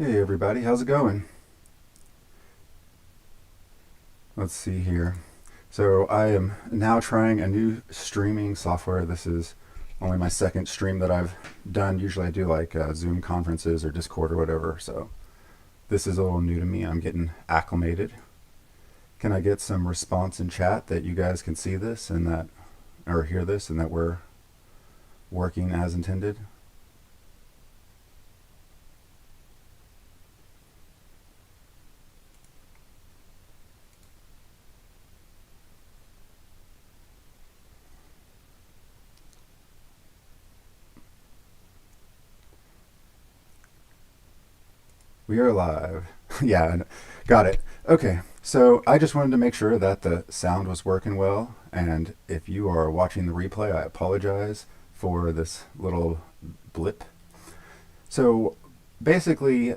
Hey everybody, how's it going? Let's see here. So I am now trying a new streaming software. This is only my second stream that I've done. Usually I do like Zoom conferences or Discord or whatever. So this is a little new to me. I'm getting acclimated. Can I get some response in chat that you guys can see this and that, or hear this and that we're working as intended? We are live. Yeah, got it. Okay, so I just wanted to make sure that the sound was working well, and if you are watching the replay, I apologize for this little blip. So basically,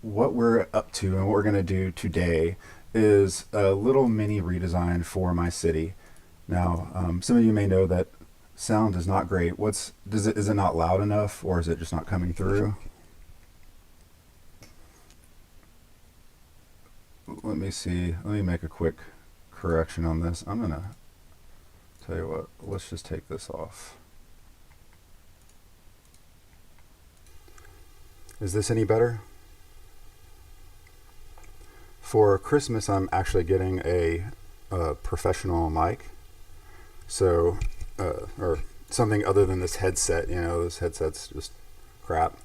what we're up to and what we're going to do today is a little mini redesign for my city. Now, some of you may know that sound is not great. Is it not loud enough, or is it just not coming through? Let me see. Let me make a quick correction on this. I'm going to tell you what, let's just take this off. Is this any better? For Christmas, I'm actually getting a professional mic. So, or something other than this headset. You know, this headset's just crap.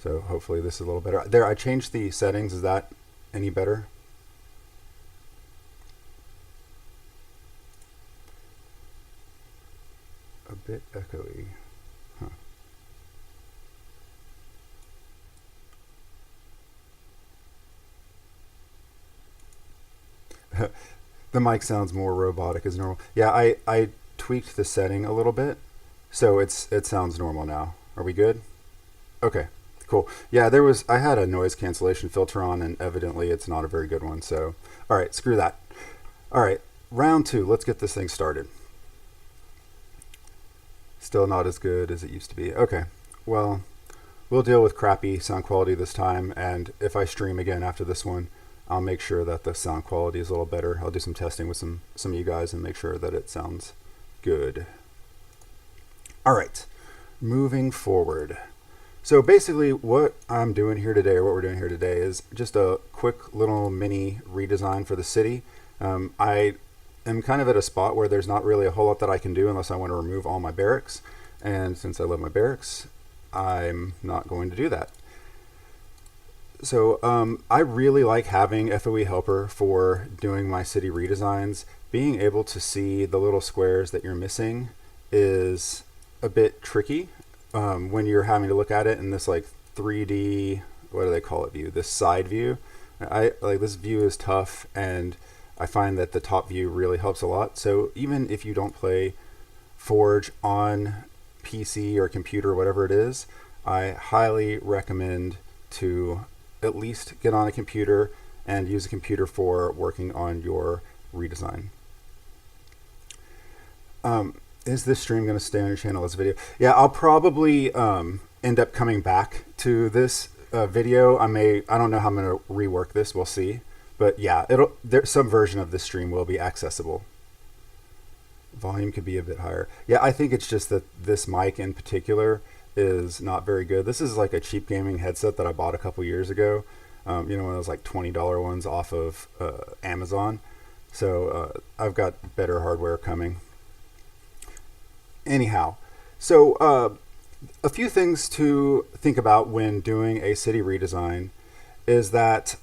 So hopefully this is a little better. There, I changed the settings. Is that any better? A bit echoey. Huh. The mic sounds more robotic as normal. Yeah, I tweaked the setting a little bit, so it sounds normal now. Are we good? Okay, cool. Yeah, I had a noise cancellation filter on, and evidently it's not a very good one. So, all right, screw that. All right, round two. Let's get this thing started. Still not as good as it used to be. Okay, well, we'll deal with crappy sound quality this time, and if I stream again after this one, I'll make sure that the sound quality is a little better. I'll do some testing with some of you guys and make sure that it sounds good. All right, moving forward. So basically what I'm doing here today, or what we're doing here today, is just a quick little mini redesign for the city. I am kind of at a spot where there's not really a whole lot that I can do unless I want to remove all my barracks. And since I love my barracks, I'm not going to do that. So I really like having FOE Helper for doing my city redesigns. Being able to see the little squares that you're missing is a bit tricky when you're having to look at it in this like 3D, what do they call it, view, this side view. I like this view is tough, and I find that the top view really helps a lot. So even if you don't play Forge on PC or computer or whatever it is, I highly recommend to at least get on a computer and use a computer for working on your redesign. Is this stream going to stay on your channel as a video? Yeah, I'll probably end up coming back to this video. I don't know how I'm going to rework this. We'll see. But yeah, some version of this stream will be accessible. Volume could be a bit higher. Yeah, I think it's just that this mic in particular is not very good. This is like a cheap gaming headset that I bought a couple years ago. You know, one of those like $20 ones off of Amazon. So I've got better hardware coming. Anyhow, so a few things to think about when doing a city redesign is that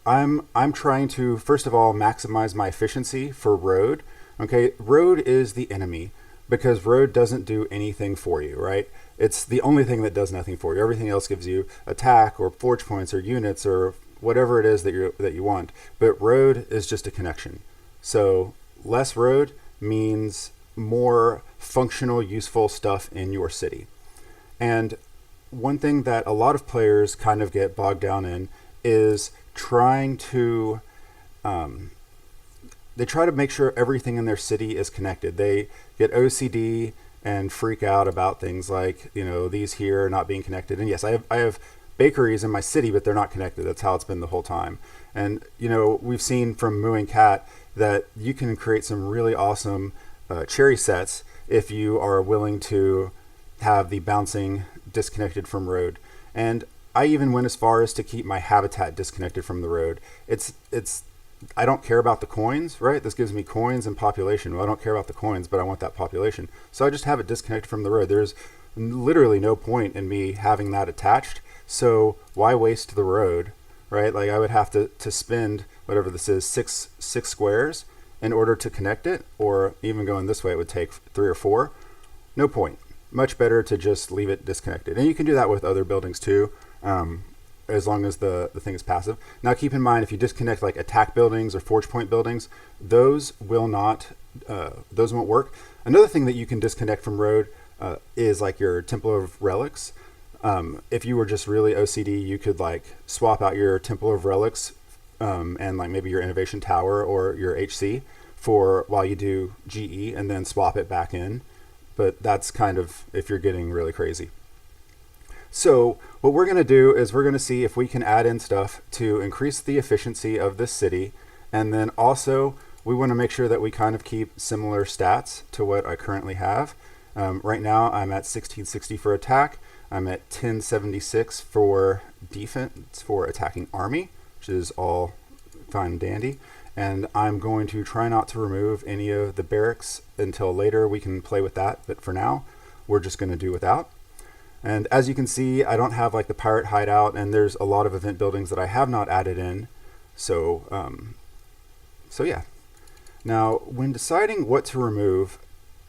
I'm trying to, first of all, maximize my efficiency for road. Okay, road is the enemy because road doesn't do anything for you, right? It's the only thing that does nothing for you. Everything else gives you attack or forge points or units or whatever it is that you want. But road is just a connection. So less road means more functional, useful stuff in your city. And one thing that a lot of players kind of get bogged down in is trying to they try to make sure everything in their city is connected. They get OCD and freak out about things like, you know, these here not being connected. And yes, I have bakeries in my city, but they're not connected. That's how it's been the whole time. And we've seen from Moo and Cat that you can create some really awesome cherry sets if you are willing to have the bouncing disconnected from road. And I even went as far as to keep my habitat disconnected from the road. I don't care about the coins, right? This gives me coins and population. Well, I don't care about the coins, but I want that population. So I just have it disconnected from the road. There's literally no point in me having that attached. So why waste the road, right? Like I would have to spend whatever this is, six squares in order to connect it, or even going this way, it would take 3 or 4. No point. Much better to just leave it disconnected. And you can do that with other buildings too. As long as the thing is passive. Now keep in mind, if you disconnect like attack buildings or forge point buildings, those won't work. Another thing that you can disconnect from road is like your Temple of Relics. If you were just really OCD, you could like swap out your Temple of Relics and like maybe your Innovation Tower or your HC for while you do GE, and then swap it back in. But that's kind of if you're getting really crazy. So what we're going to do is we're going to see if we can add in stuff to increase the efficiency of this city. And then also we want to make sure that we kind of keep similar stats to what I currently have. Right now I'm at 1660 for attack. I'm at 1076 for defense for attacking army, which is all fine and dandy. And I'm going to try not to remove any of the barracks until later. We can play with that, but for now we're just going to do without. And as you can see, I don't have like the pirate hideout, and there's a lot of event buildings that I have not added in. So yeah. Now, when deciding what to remove,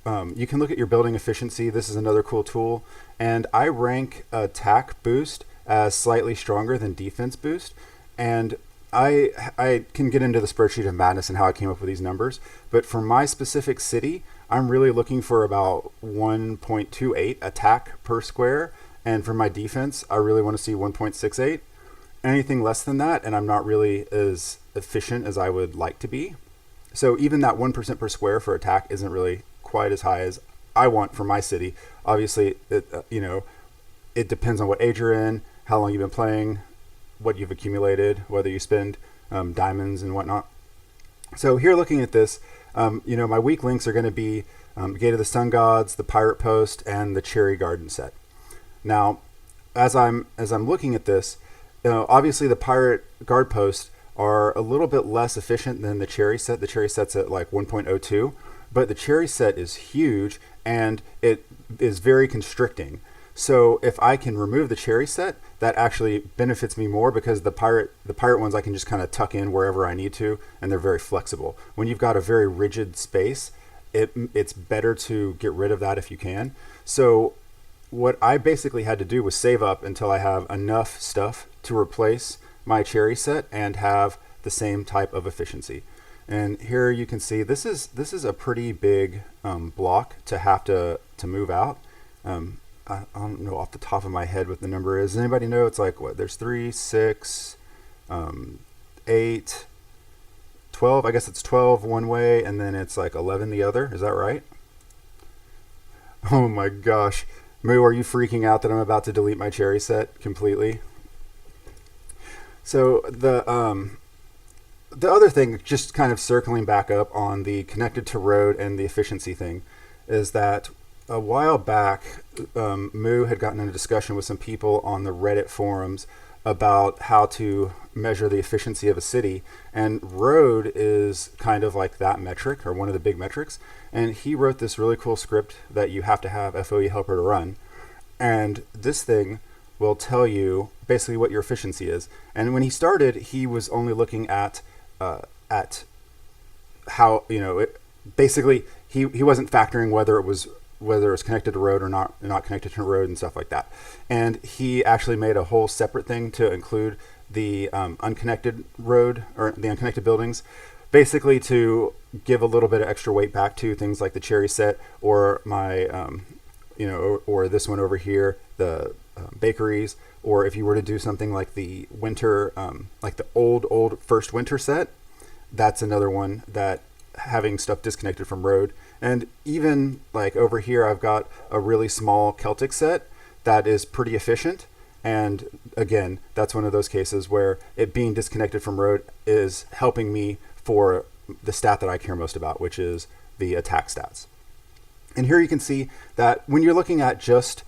you can look at your building efficiency. This is another cool tool. And I rank attack boost as slightly stronger than defense boost. And I can get into the spreadsheet of madness and how I came up with these numbers. But for my specific city, I'm really looking for about 1.28 attack per square. And for my defense, I really want to see 1.68. Anything less than that, and I'm not really as efficient as I would like to be. So even that 1% per square for attack isn't really quite as high as I want for my city. Obviously, it depends on what age you're in, how long you've been playing, what you've accumulated, whether you spend diamonds and whatnot. So here looking at this, my weak links are going to be Gate of the Sun Gods, the Pirate Post, and the Cherry Garden set. Now, as I'm looking at this, obviously the Pirate Guard Post are a little bit less efficient than the Cherry set. The Cherry set's at like 1.02, but the Cherry set is huge and it is very constricting. So if I can remove the Cherry set, that actually benefits me more because the pirate ones I can just kind of tuck in wherever I need to, and they're very flexible. When you've got a very rigid space, it's better to get rid of that if you can. So what I basically had to do was save up until I have enough stuff to replace my Cherry set and have the same type of efficiency. And here you can see this is a pretty big block to have to move out. I don't know off the top of my head what the number is. Does anybody know? It's like what? There's 3, 6, 8, 12. I guess it's 12 one way, and then it's like 11 the other. Is that right? Oh my gosh. Moo, are you freaking out that I'm about to delete my Cherry set completely? So the other thing, just kind of circling back up on the connected to road and the efficiency thing, is that a while back, Moo had gotten in a discussion with some people on the Reddit forums about how to measure the efficiency of a city, and road is kind of like that metric, or one of the big metrics. And he wrote this really cool script that you have to have FOE helper to run, and this thing will tell you basically what your efficiency is. And when he started, he was only looking at how basically he wasn't factoring whether it was connected to road or not connected to road and stuff like that. And he actually made a whole separate thing to include the unconnected road or the unconnected buildings, basically to give a little bit of extra weight back to things like the Cherry set or my, or this one over here, the bakeries, or if you were to do something like the winter, like the old first winter set, that's another one that having stuff disconnected from road. And even like over here, I've got a really small Celtic set that is pretty efficient. And again, that's one of those cases where it being disconnected from road is helping me for the stat that I care most about, which is the attack stats. And here you can see that when you're looking at just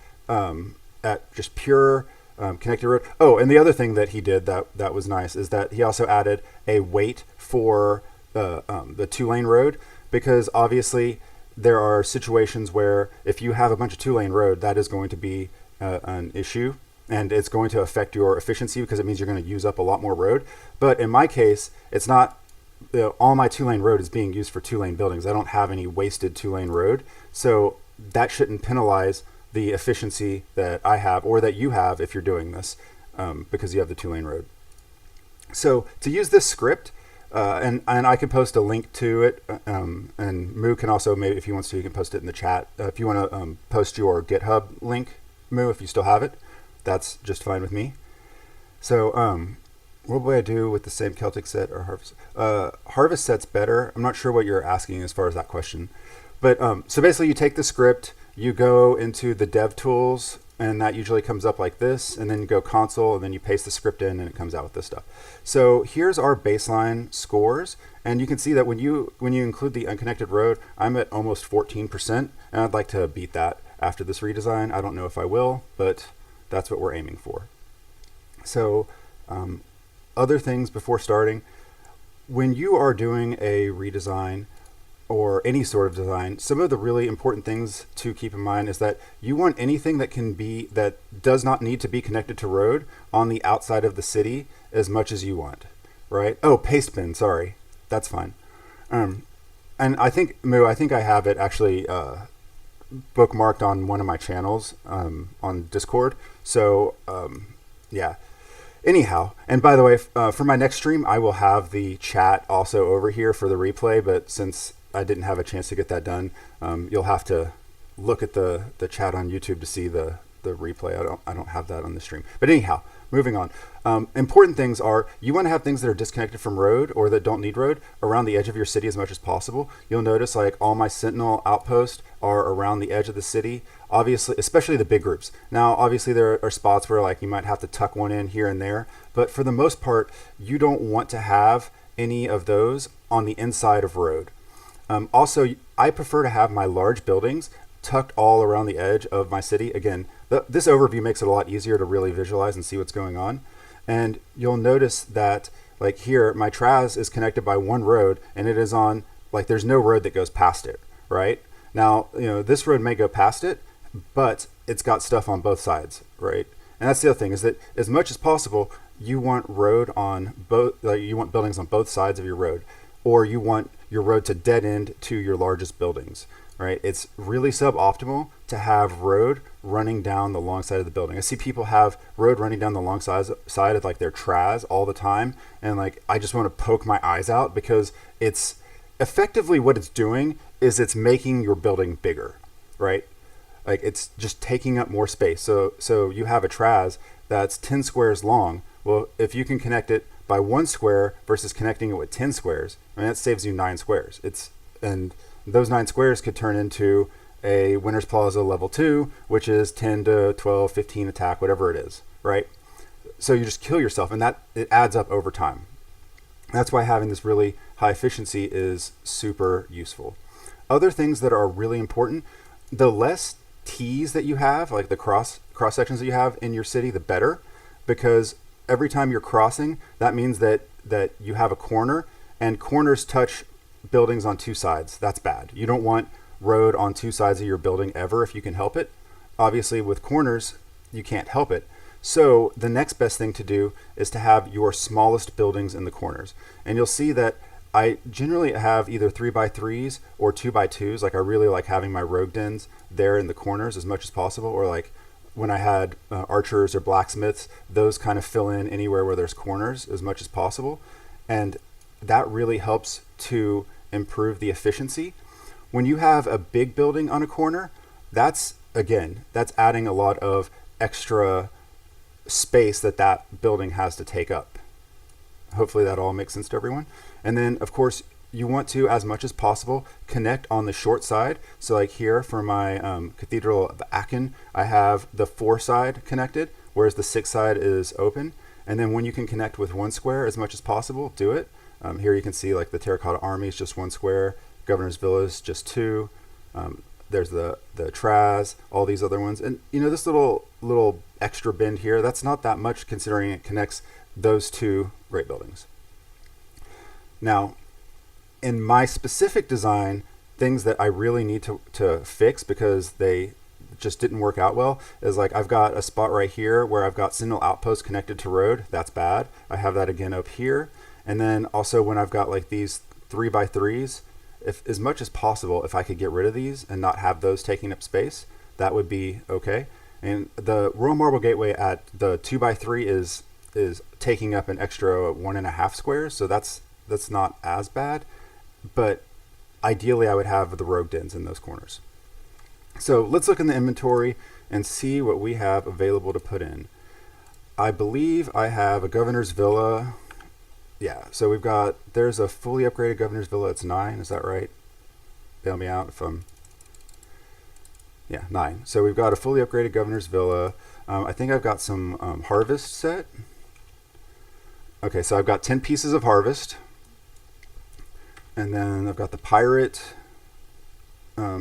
pure connected road. Oh, and the other thing that he did that was nice is that he also added a weight for the 2-lane road, because obviously there are situations where if you have a bunch of 2-lane road, that is going to be an issue, and it's going to affect your efficiency because it means you're going to use up a lot more road. But in my case, it's not, all my 2-lane road is being used for 2-lane buildings. I don't have any wasted 2-lane road. So that shouldn't penalize the efficiency that I have or that you have if you're doing this, because you have the 2-lane road. So to use this script, and I can post a link to it, and Moo can also, maybe if he wants to, he can post it in the chat. If you want to post your GitHub link, Moo, if you still have it, that's just fine with me. So what would I do with the same Celtic set or harvest? Harvest set's better. I'm not sure what you're asking as far as that question. But so basically you take the script, you go into the dev tools, and that usually comes up like this, and then you go console, and then you paste the script in, and it comes out with this stuff. So here's our baseline scores, and you can see that when you include the unconnected road, I'm at almost 14%, and I'd like to beat that after this redesign. I don't know if I will, but that's what we're aiming for. So other things before starting, when you are doing a redesign or any sort of design, some of the really important things to keep in mind is that you want anything that does not need to be connected to road on the outside of the city as much as you want, right? Oh, paste bin, sorry, that's fine. And I think, Moo, I think I have it actually bookmarked on one of my channels on Discord. So yeah. Anyhow, and by the way, for my next stream, I will have the chat also over here for the replay, but since I didn't have a chance to get that done, you'll have to look at the chat on YouTube to see the replay. I don't have that on the stream. But anyhow, moving on. Important things are, you want to have things that are disconnected from road or that don't need road around the edge of your city as much as possible. You'll notice like all my Sentinel outposts are around the edge of the city, obviously, especially the big groups. Now, obviously there are spots where like you might have to tuck one in here and there, but for the most part, you don't want to have any of those on the inside of road. Also, I prefer to have my large buildings tucked all around the edge of my city. Again, this overview makes it a lot easier to really visualize and see what's going on. And you'll notice that like here, my Traz is connected by one road, and it is on, like there's no road that goes past it, right? Now, this road may go past it, but it's got stuff on both sides, right? And that's the other thing, is that as much as possible, you want road on both, you want buildings on both sides of your road, or you want your road to dead end to your largest buildings, right? It's really suboptimal to have road running down the long side of the building. I see people have road running down the long side of like their Traz all the time, and like I just want to poke my eyes out, because it's effectively what it's doing is it's making your building bigger, right? Like it's just taking up more space. So you have a Traz that's 10 squares long. Well, if you can connect it by 1 square versus connecting it with 10 squares, I mean, that saves you 9 squares. And those 9 squares could turn into a Winners Plaza level 2, which is 10 to 12, 15 attack, whatever it is, right? So you just kill yourself, and that it adds up over time. That's why having this really high efficiency is super useful. Other things that are really important, the less T's that you have, like the cross sections that you have in your city, the better, because every time you're crossing, that means that you have a corner, and corners touch buildings on 2 sides. That's bad. You don't want road on 2 sides of your building ever if you can help it. Obviously, with corners, you can't help it. So the next best thing to do is to have your smallest buildings in the corners. And you'll see that I generally have either 3x3s or 2x2s. Like I really like having my rogue dens there in the corners as much as possible, or like when I had archers or blacksmiths, those kind of fill in anywhere where there's corners as much as possible. And that really helps to improve the efficiency. When you have a big building on a corner, that's adding a lot of extra space that building has to take up. Hopefully that all makes sense to everyone. And then of course, you want to, as much as possible, connect on the short side. So like here for my Cathedral of Aachen, I have the 4 side connected, whereas the 6 side is open. And then when you can connect with 1 square as much as possible, do it. Here you can see like the Terracotta Army is just 1 square, Governor's Villa is just 2. There's the Traz, all these other ones. And you know, this little extra bend here, that's not that much considering it connects those 2 great buildings. Now, in my specific design, things that I really need to fix because they just didn't work out well is like I've got a spot right here where I've got Sentinel Outpost connected to road. That's bad. I have that again up here. And then also when I've got like these 3x3s, if as much as possible, if I could get rid of these and not have those taking up space, that would be okay. And the Royal Marble Gateway at the 2x3 is taking up an extra 1.5 squares, so that's not as bad. But ideally I would have the rogue dens in those corners. So let's look in the inventory and see what we have available to put in. I believe I have a Governor's Villa. Yeah, so there's a fully upgraded Governor's Villa. It's 9, is that right? Bail me out if I'm, yeah, 9. So we've got a fully upgraded Governor's Villa. I think I've got some Harvest set. Okay, so I've got 10 pieces of Harvest. And then I've got the Pirate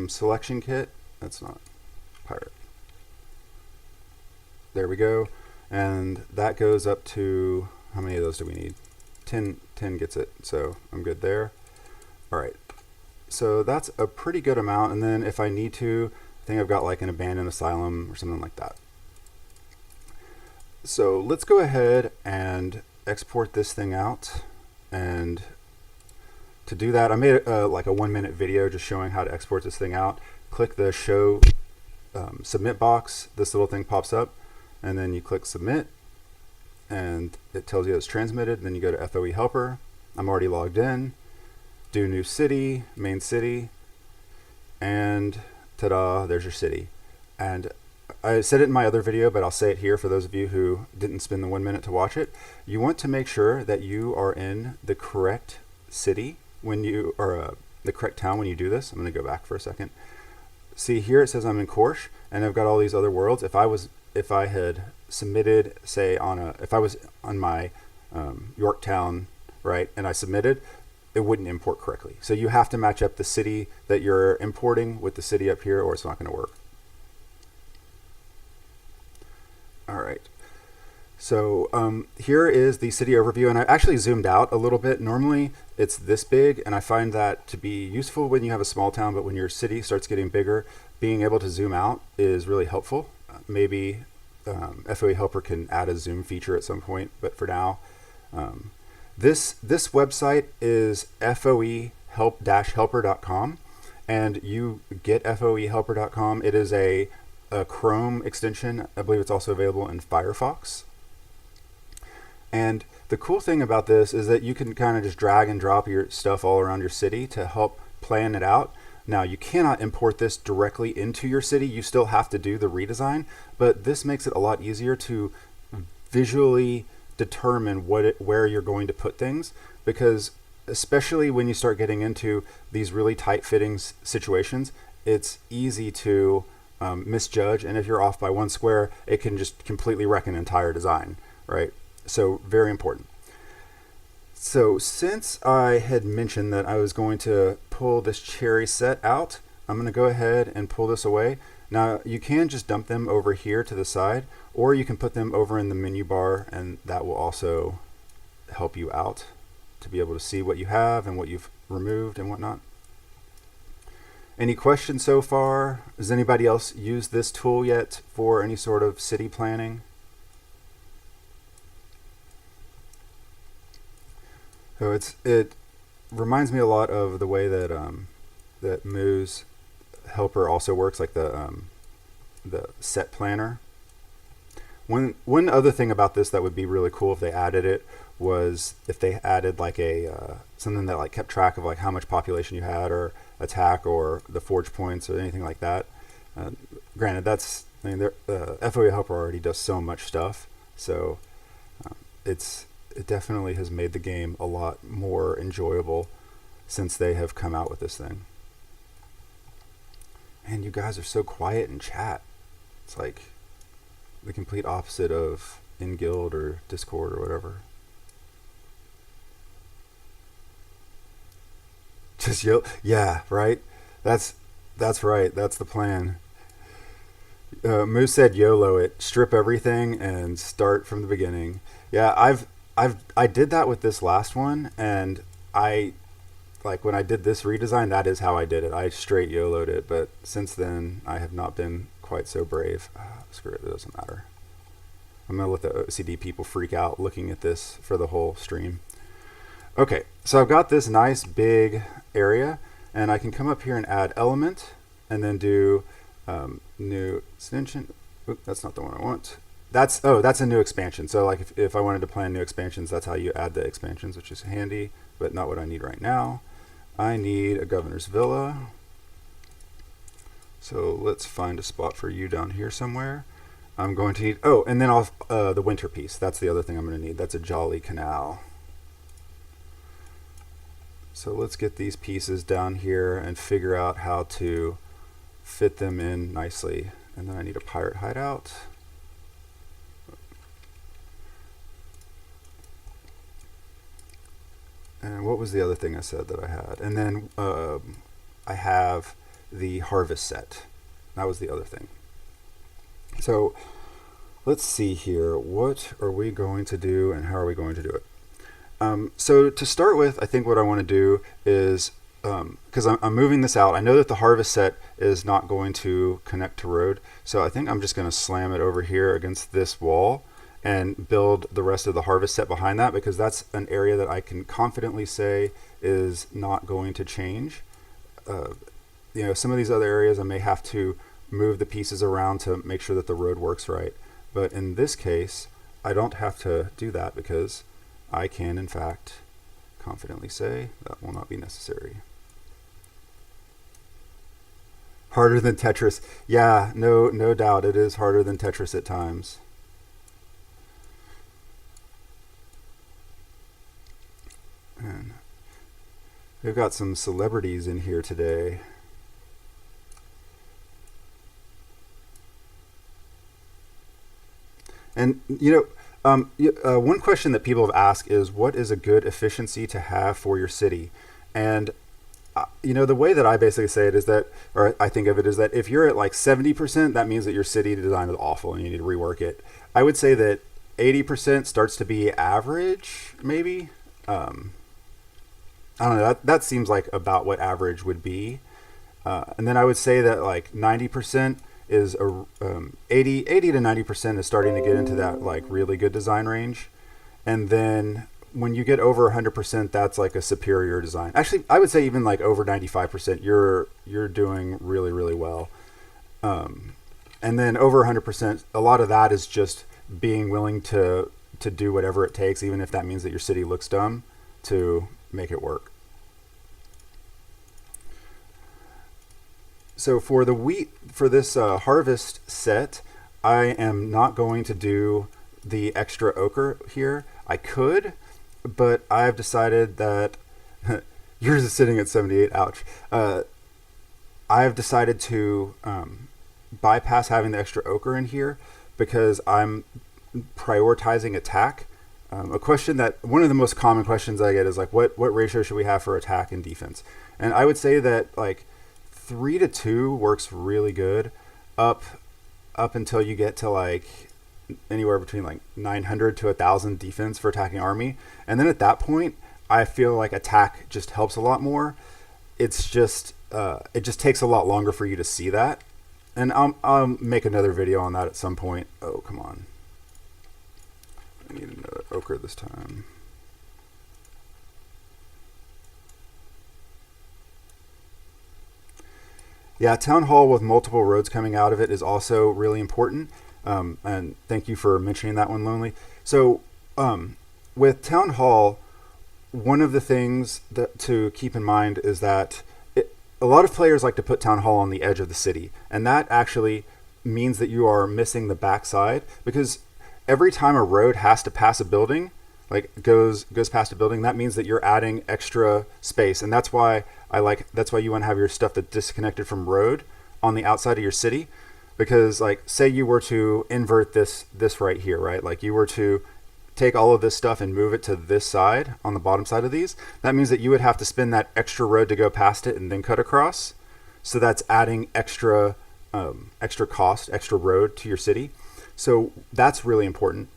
selection kit. That's not Pirate. There we go. And that goes up to, how many of those do we need? 10 gets it, so I'm good there. All right, so that's a pretty good amount. And then if I need to, I think I've got like an abandoned asylum or something like that. So let's go ahead and export this thing out. And to do that, I made like a 1-minute video just showing how to export this thing out. Click the show submit box. This little thing pops up, and then you click submit, and it tells you it's transmitted. Then you go to FOE helper. I'm already logged in. Do new city, main city, and ta-da, there's your city. And I said it in my other video, but I'll say it here for those of you who didn't spend the 1 minute to watch it. You want to make sure that you are in the correct city when you are the correct town when you do this. I'm going to go back for a second. See here it says I'm in Korsch, and I've got all these other worlds. If I had submitted, say if I was on my Yorktown, right, and I submitted, it wouldn't import correctly. So you have to match up the city that you're importing with the city up here, or it's not going to work. All right. So here is the city overview, and I actually zoomed out a little bit. Normally it's this big, and I find that to be useful when you have a small town, but when your city starts getting bigger, being able to zoom out is really helpful. Maybe FOE Helper can add a zoom feature at some point, but for now, this website is foehelp-helper.com, and you get foehelper.com. It is a Chrome extension. I believe it's also available in Firefox. And the cool thing about this is that you can kind of just drag and drop your stuff all around your city to help plan it out. Now, you cannot import this directly into your city. You still have to do the redesign, but this makes it a lot easier to visually determine where you're going to put things, because especially when you start getting into these really tight-fitting situations, it's easy to misjudge, and if you're off by 1 square, it can just completely wreck an entire design, right? So very important. So since I had mentioned that I was going to pull this cherry set out, I'm going to go ahead and pull this away. Now you can just dump them over here to the side, or you can put them over in the menu bar, and that will also help you out to be able to see what you have and what you've removed and whatnot. Any questions so far? Has anybody else used this tool yet for any sort of city planning? So it reminds me a lot of the way that that Moo's helper also works, like the set planner. One other thing about this that would be really cool if they added it was if they added like a something that like kept track of like how much population you had, or attack, or the forge points, or anything like that. Granted, FOE Helper already does so much stuff, so it definitely has made the game a lot more enjoyable since they have come out with this thing. And you guys are so quiet in chat. It's like the complete opposite of in guild or Discord or whatever. Just yell. Yeah, right. That's right. That's the plan. Moose said YOLO it, strip everything and start from the beginning. Yeah, I did that with this last one, and like when I did this redesign, that is how I did it. I straight YOLO'd it, but since then I have not been quite so brave. Screw it, it doesn't matter. I'm gonna let the OCD people freak out looking at this for the whole stream. Okay, so I've got this nice big area, and I can come up here and add element, and then do new extension. Oop, that's not the one I want. That's a new expansion. So like if I wanted to plan new expansions, that's how you add the expansions, which is handy, but not what I need right now. I need a governor's villa. So let's find a spot for you down here somewhere. I'm going to need, and then I'll, the winter piece. That's the other thing I'm going to need. That's a jolly canal. So let's get these pieces down here and figure out how to fit them in nicely. And then I need a pirate hideout. And what was the other thing I said that I had? And then I have the harvest set. That was the other thing. So let's see here. What are we going to do and how are we going to do it? So to start with, I think what I want to do is, because I'm moving this out, I know that the harvest set is not going to connect to road. So I think I'm just going to slam it over here against this wall and build the rest of the harvest set behind that, because that's an area that I can confidently say is not going to change. You know, some of these other areas I may have to move the pieces around to make sure that the road works right. But in this case, I don't have to do that because I can, in fact, confidently say that will not be necessary. Harder than Tetris. Yeah, no doubt. It is harder than Tetris at times. And we've got some celebrities in here today. And, you know, one question that people have asked is, what is a good efficiency to have for your city? And, you know, the way that I basically say it is that, or I think of it is that if you're at like 70%, that means that your city design is awful and you need to rework it. I would say that 80% starts to be average, maybe. I don't know, that seems like about what average would be. And then I would say that like 90% is 80 to 90% is starting to get into that like really good design range. And then when you get over 100%, that's like a superior design. Actually, I would say even like over 95%, you're doing really, really well. And then over 100%, a lot of that is just being willing to do whatever it takes, even if that means that your city looks dumb, to make it work. So for the wheat, for this harvest set, I am not going to do the extra ochre here. I could, but I've decided that yours is sitting at 78. Ouch. I've decided to bypass having the extra ochre in here because I'm prioritizing attack. A question that one of the most common questions I get is like, what ratio should we have for attack and defense? And I would say that like 3 to 2 works really good up until you get to like anywhere between like 900 to 1,000 defense for attacking army. And then at that point, I feel like attack just helps a lot more. It's just, it just takes a lot longer for you to see that. And I'll make another video on that at some point. Oh, come on. I need another ochre this time. Yeah, town hall with multiple roads coming out of it is also really important. And thank you for mentioning that one, Lonely. So with town hall, one of the things that to keep in mind is that a lot of players like to put town hall on the edge of the city. And that actually means that you are missing the backside, because every time a road has to pass a building, like goes past a building, that means that you're adding extra space, and that's why you want to have your stuff that's disconnected from road on the outside of your city, because like say you were to invert this right here, right? Like you were to take all of this stuff and move it to this side on the bottom side of these, that means that you would have to spin that extra road to go past it and then cut across. So that's adding extra cost, extra road to your city. So that's really important.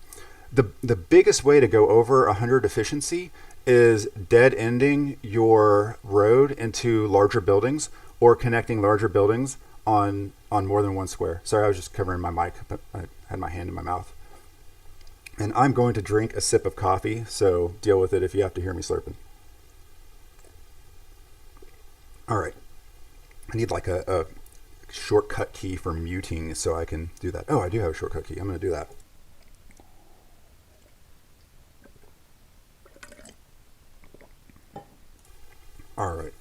The biggest way to go over 100 efficiency is dead ending your road into larger buildings or connecting larger buildings on more than one square. Sorry, I was just covering my mic, but I had my hand in my mouth. And I'm going to drink a sip of coffee, so deal with it if you have to hear me slurping. All right. I need like a shortcut key for muting so I can do that. Oh, I do have a shortcut key. I'm going to do that. All right.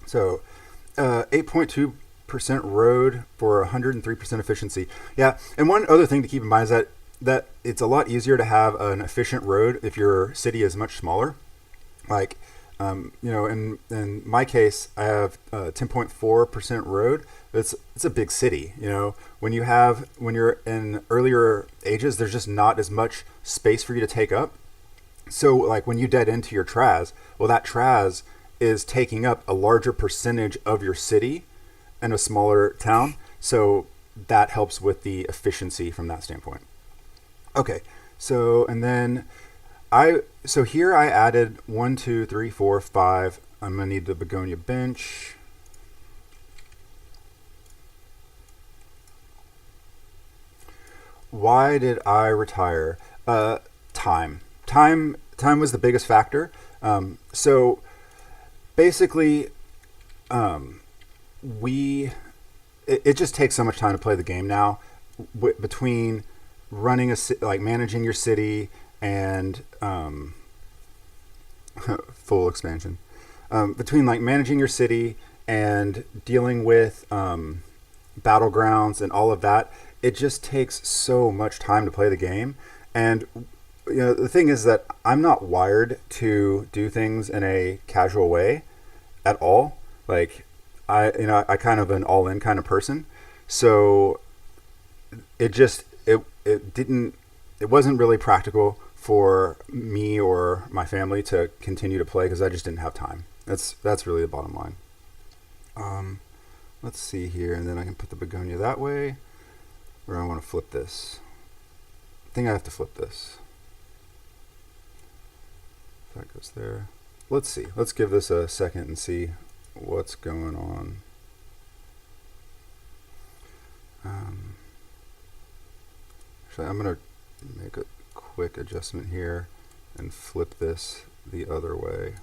So 8.2% road for 103% efficiency. Yeah, and one other thing to keep in mind is that it's a lot easier to have an efficient road if your city is much smaller. Like, in my case, I have 10.4% road. It's a big city. When you're in earlier ages, there's just not as much space for you to take up. So like when you dead into your TRAS, well, that TRAS is taking up a larger percentage of your city in a smaller town. So that helps with the efficiency from that standpoint. Okay, so here I added 1, 2, 3, 4, 5. I'm gonna need the begonia bench. Why did I retire? Time was the biggest factor. So basically, it just takes so much time to play the game now. Between running managing your city and full expansion, between like managing your city and dealing with battlegrounds and all of that, it just takes so much time to play the game. And the thing is that I'm not wired to do things in a casual way at all. Like I kind of an all-in kind of person. So it wasn't really practical for me or my family to continue to play because I just didn't have time. That's really the bottom line. Let's see here, and then I can put the begonia that way, or I want to flip this. I think I have to flip this. That goes there. Let's see. Let's give this a second and see what's going on. Actually, I'm going to make a quick adjustment here and flip this the other way.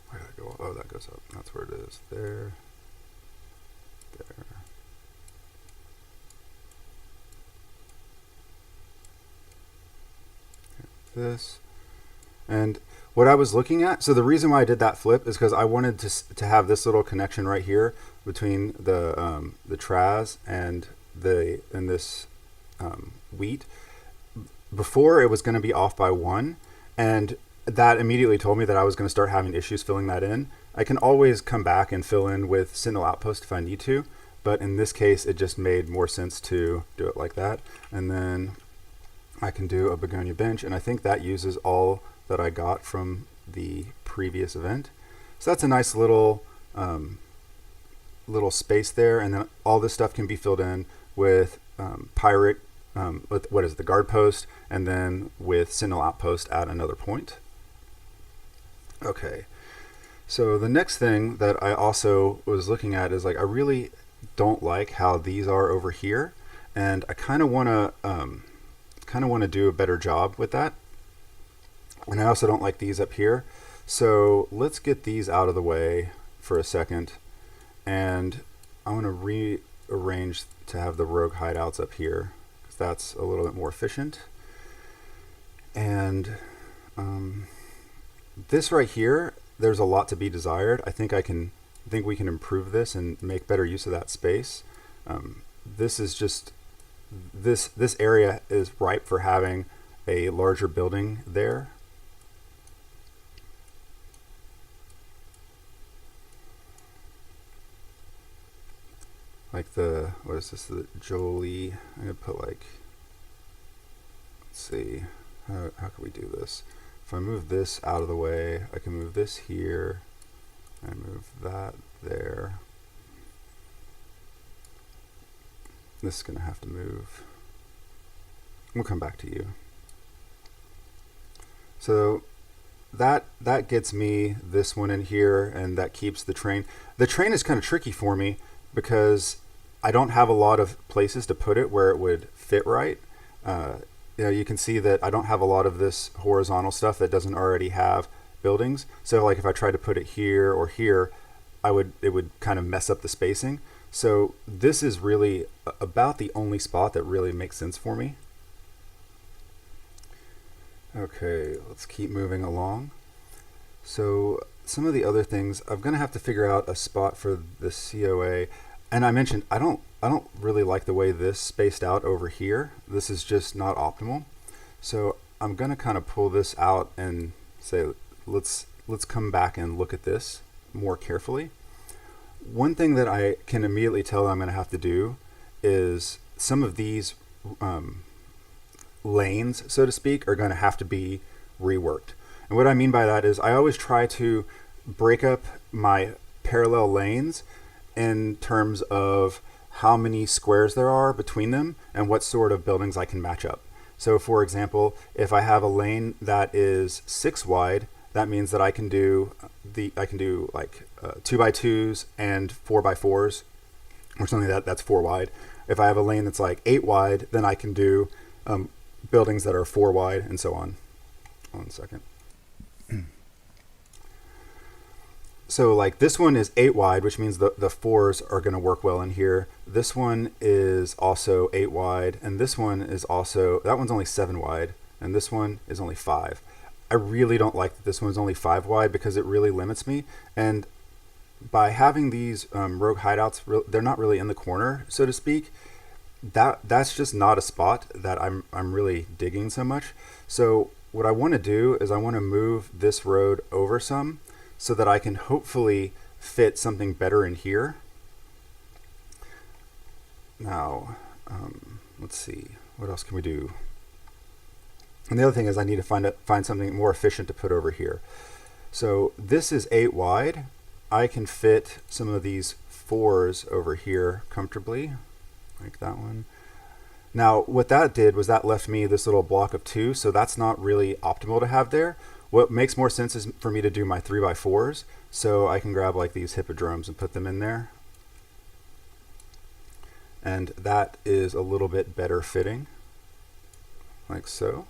Where did that go? Oh, that goes up. That's where it is. There. There. This. And what I was looking at, so the reason why I did that flip is because I wanted to have this little connection right here between the TRAS and this wheat. Before, it was going to be off by 1, and that immediately told me that I was going to start having issues filling that in. I can always come back and fill in with Sentinel Outpost if I need to, but in this case, it just made more sense to do it like that. And then I can do a begonia bench, and I think that uses all that I got from the previous event. So that's a nice little space there, and then all this stuff can be filled in with pirate, with the guard post, and then with Sentinel Outpost at another point. Okay, so the next thing that I also was looking at is like I really don't like how these are over here, and I kind of want to do a better job with that. And I also don't like these up here. So let's get these out of the way for a second. And I want to rearrange to have the rogue hideouts up here, because that's a little bit more efficient. And this right here, there's a lot to be desired. I think I can think we can improve this and make better use of that space. This is just, this area is ripe for having a larger building there. Like the, what is this, the Jolie, I'm gonna put like, let's see, how can we do this? If I move this out of the way, I can move this here, I move that there. This is gonna have to move. We'll come back to you. So that gets me this one in here, and that keeps the train. The train is kind of tricky for me because I don't have a lot of places to put it where it would fit right. You know, you can see that I don't have a lot of this horizontal stuff that doesn't already have buildings. So like if I tried to put it here or here, it would kind of mess up the spacing. So this is really about the only spot that really makes sense for me. Okay, let's keep moving along. So some of the other things, I'm gonna have to figure out a spot for the COA. And I mentioned I don't really like the way this spaced out over here. This is just not optimal. So I'm gonna kind of pull this out and say, let's come back and look at this more carefully. One thing that I can immediately tell I'm gonna have to do is some of these lanes, so to speak, are gonna have to be reworked. And what I mean by that is I always try to break up my parallel lanes in terms of how many squares there are between them and what sort of buildings I can match up. So for example, if I have a lane that is 6 wide, that means that I can do like 2x2s and 4x4s, or something that's 4 wide. If I have a lane that's like 8 wide, then I can do buildings that are 4 wide, and so on. One second. So like this one is 8 wide, which means the 4s are going to work well in here. This one is also 8 wide, and this one is also, that one's only 7 wide, and this one is only 5. I really don't like that this one's only 5 wide because it really limits me. And by having these rogue hideouts, they're not really in the corner, so to speak. That's just not a spot that I'm really digging so much. So what I want to do is I want to move this road over some, so that I can hopefully fit something better in here. Now, let's see, what else can we do? And the other thing is I need to find something more efficient to put over here. So this is 8 wide. I can fit some of these 4s over here comfortably, like that one. Now, what that did was that left me this little block of 2, so that's not really optimal to have there. What makes more sense is for me to do my 3x4s, so I can grab like these hippodromes and put them in there. And that is a little bit better fitting, like so.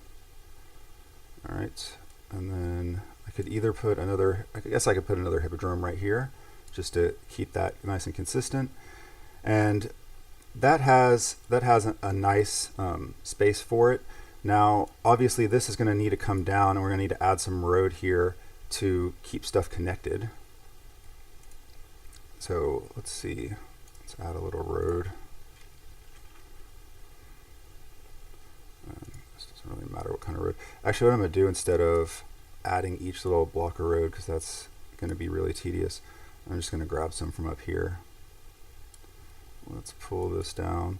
All right, and then I could either put another, I guess I could put another hippodrome right here, just to keep that nice and consistent. And that has a nice space for it. Now, obviously this is going to need to come down, and we're going to need to add some road here to keep stuff connected. So let's see, let's add a little road. This doesn't really matter what kind of road. Actually, what I'm going to do instead of adding each little block of road, because that's going to be really tedious, I'm just going to grab some from up here. Let's pull this down.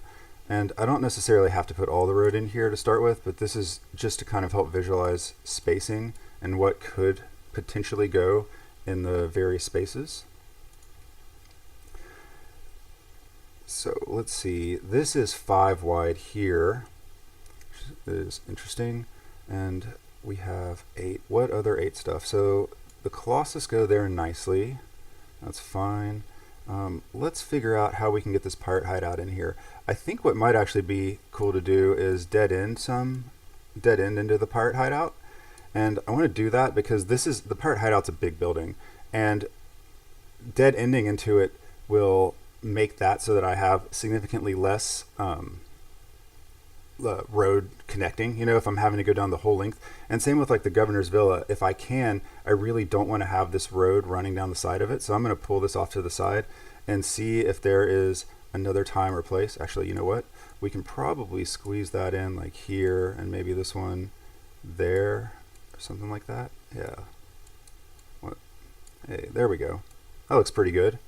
And I don't necessarily have to put all the road in here to start with, but this is just to kind of help visualize spacing and what could potentially go in the various spaces. So let's see, this is 5 wide here, which is interesting. And we have 8, what other 8 stuff? So the Colossus go there nicely, that's fine. Let's figure out how we can get this pirate hideout in here. I think what might actually be cool to do is dead end into the pirate hideout. And I want to do that because the pirate hideout's a big building, and dead ending into it will make that so that I have significantly less road connecting, you know, if I'm having to go down the whole length. And same with like the governor's villa. If I can, I really don't want to have this road running down the side of it. So I'm going to pull this off to the side and see if there is another time or place. Actually, you know what? We can probably squeeze that in like here, and maybe this one there or something like that. Yeah. What? Hey, there we go. That looks pretty good.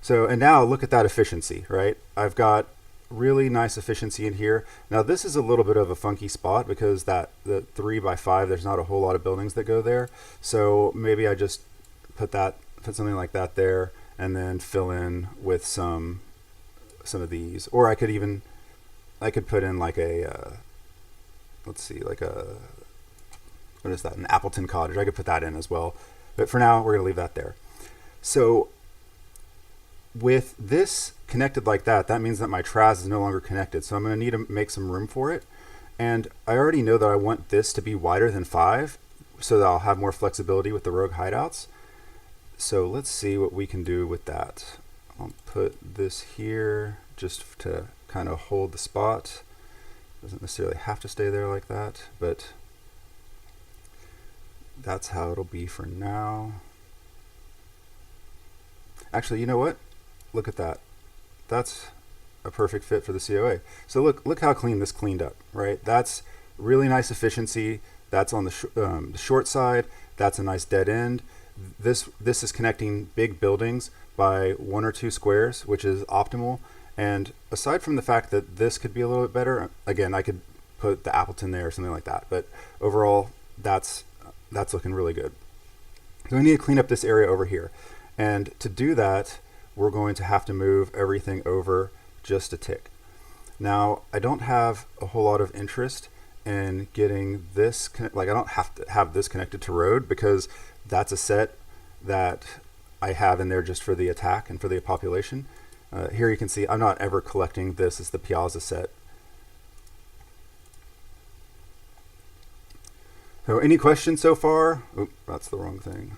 So, and now look at that efficiency, right? I've got really nice efficiency in here. Now this is a little bit of a funky spot because the 3x5, there's not a whole lot of buildings that go there. So maybe I just put something like that there and then fill in with some of these. Or I could put in like a, let's see, like a, what is that? An Appleton cottage. I could put that in as well. But for now, we're gonna leave that there. So with this connected like that, that means that my TRAS is no longer connected. So I'm going to need to make some room for it. And I already know that I want this to be wider than 5 so that I'll have more flexibility with the rogue hideouts. So let's see what we can do with that. I'll put this here just to kind of hold the spot. Doesn't necessarily have to stay there like that, but that's how it'll be for now. Actually, you know what? Look at that. That's a perfect fit for the COA. So look how clean this cleaned up, right? That's really nice efficiency. That's on the short side. That's a nice dead end. This is connecting big buildings by 1 or 2 squares, which is optimal. And aside from the fact that this could be a little bit better, again, I could put the Appleton there or something like that. But overall, that's looking really good. So we need to clean up this area over here. And to do that, we're going to have to move everything over just a tick. Now, I don't have a whole lot of interest in getting this, like I don't have to have this connected to road because that's a set that I have in there just for the attack and for the population. Here you can see I'm not ever collecting this as the Piazza set. So any questions so far? Oop, that's the wrong thing.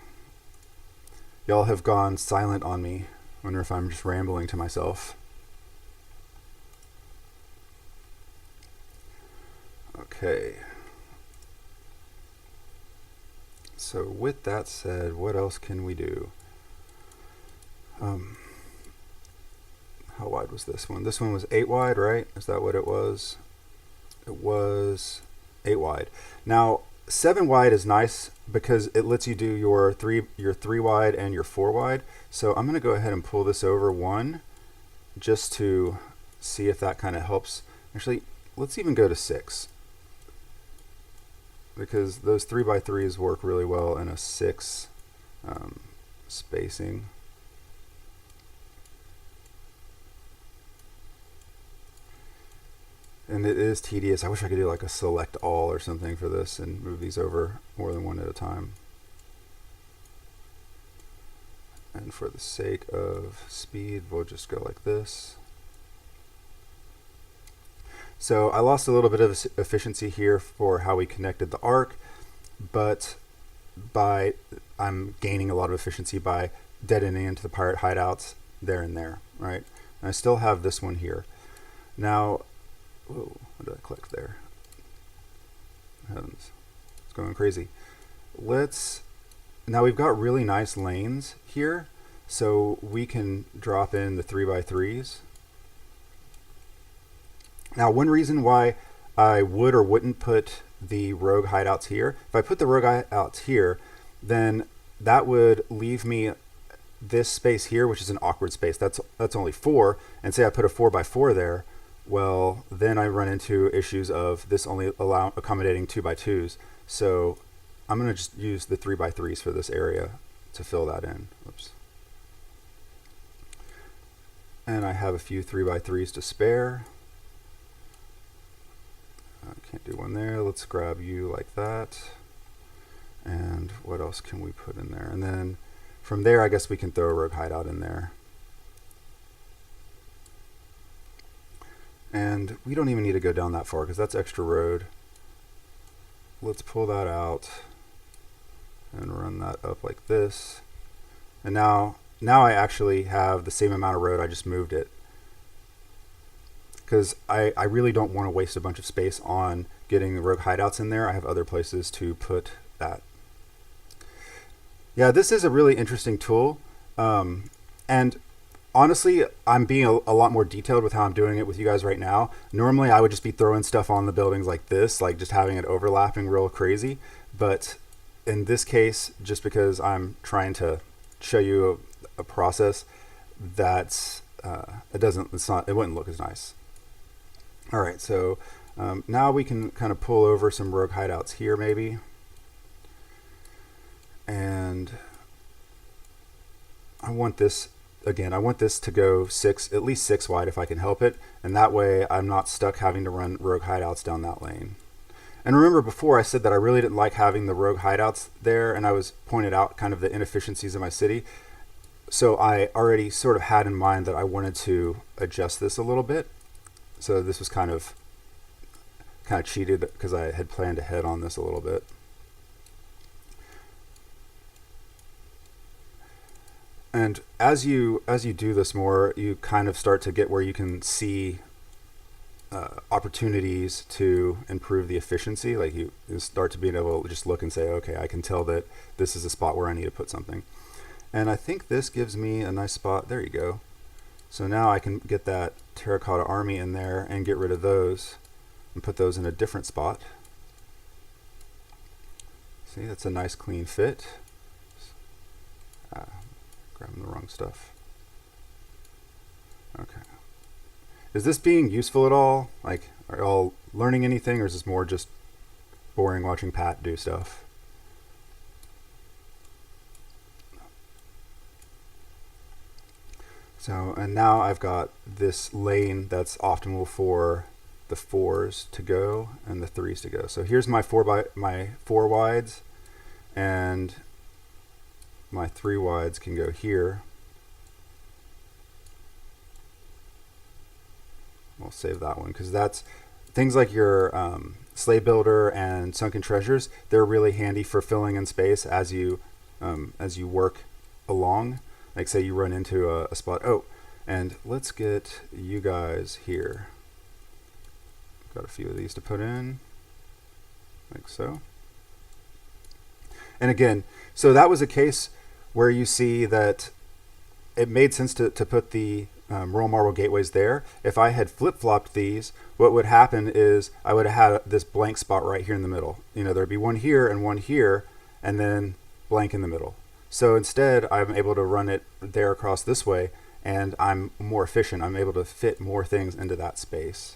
Y'all have gone silent on me. Wonder if I'm just rambling to myself. Okay. So with that said, what else can we do? How wide was this one? This one was 8 wide, right? Is that what it was? It was 8 wide. Now, 7 wide is nice because it lets you do your 3 wide and your 4 wide. So I'm going to go ahead and pull this over 1 just to see if that kind of helps. Actually, let's even go to 6 because those 3x3s work really well in a 6 spacing. And it is tedious. I wish I could do like a select all or something for this and move these over more than one at a time. And for the sake of speed, we'll just go like this. So I lost a little bit of efficiency here for how we connected the arc, but I'm gaining a lot of efficiency by dead ending into the pirate hideouts there and there, right? And I still have this one here. Now, whoa, what did I click there? Heavens, it's going crazy. Now we've got really nice lanes here, so we can drop in the 3x3s. Now, one reason why I would or wouldn't put the rogue hideouts here, if I put the rogue hideouts here, then that would leave me this space here, which is an awkward space. That's only 4, and say I put a 4x4 there, well, then I run into issues of this only accommodating 2x2s. So I'm going to just use the 3x3s for this area to fill that in. Oops. And I have a few 3x3s to spare. I can't do one there. Let's grab you like that. And what else can we put in there? And then from there, I guess we can throw a rogue hideout in there. And we don't even need to go down that far because that's extra road. Let's pull that out and run that up like this. And now I actually have the same amount of road, I just moved it. because I really don't want to waste a bunch of space on getting the rogue hideouts in there. I have other places to put that. Yeah, this is a really interesting tool. And honestly, I'm being a lot more detailed with how I'm doing it with you guys right now. Normally, I would just be throwing stuff on the buildings like this, like just having it overlapping real crazy. But in this case, just because I'm trying to show you a process that's it wouldn't look as nice. All right, so now we can kind of pull over some rogue hideouts here maybe. And I want this, again, I want this to go at least six wide if I can help it. And that way I'm not stuck having to run rogue hideouts down that lane. And remember before I said that I really didn't like having the rogue hideouts there, and I was pointed out kind of the inefficiencies of my city. So I already sort of had in mind that I wanted to adjust this a little bit. So this was kind of cheated because I had planned ahead on this a little bit. And as you do this more, you kind of start to get where you can see opportunities to improve the efficiency. Like you start to be able to just look and say, okay, I can tell that this is a spot where I need to put something. And I think this gives me a nice spot. There you go. So now I can get that terracotta army in there and get rid of those and put those in a different spot. See, that's a nice clean fit. Grabbing the wrong stuff. Okay. Is this being useful at all? Like, are y'all learning anything, or is this more just boring watching Pat do stuff? So, and now I've got this lane that's optimal for the 4s to go and the 3s to go. So here's my 4 wides, and my 3 wides can go here. We'll save that one because that's things like your slave builder and sunken treasures. They're really handy for filling in space as you work along. Like say you run into a spot. Oh, and let's get you guys here. Got a few of these to put in, like so. And again, so that was a case where you see that it made sense to put the royal marble gateways there. If I had flip-flopped these, what would happen is I would have had this blank spot right here in the middle. You know, there'd be one here, and then blank in the middle. So instead, I'm able to run it there across this way, and I'm more efficient. I'm able to fit more things into that space.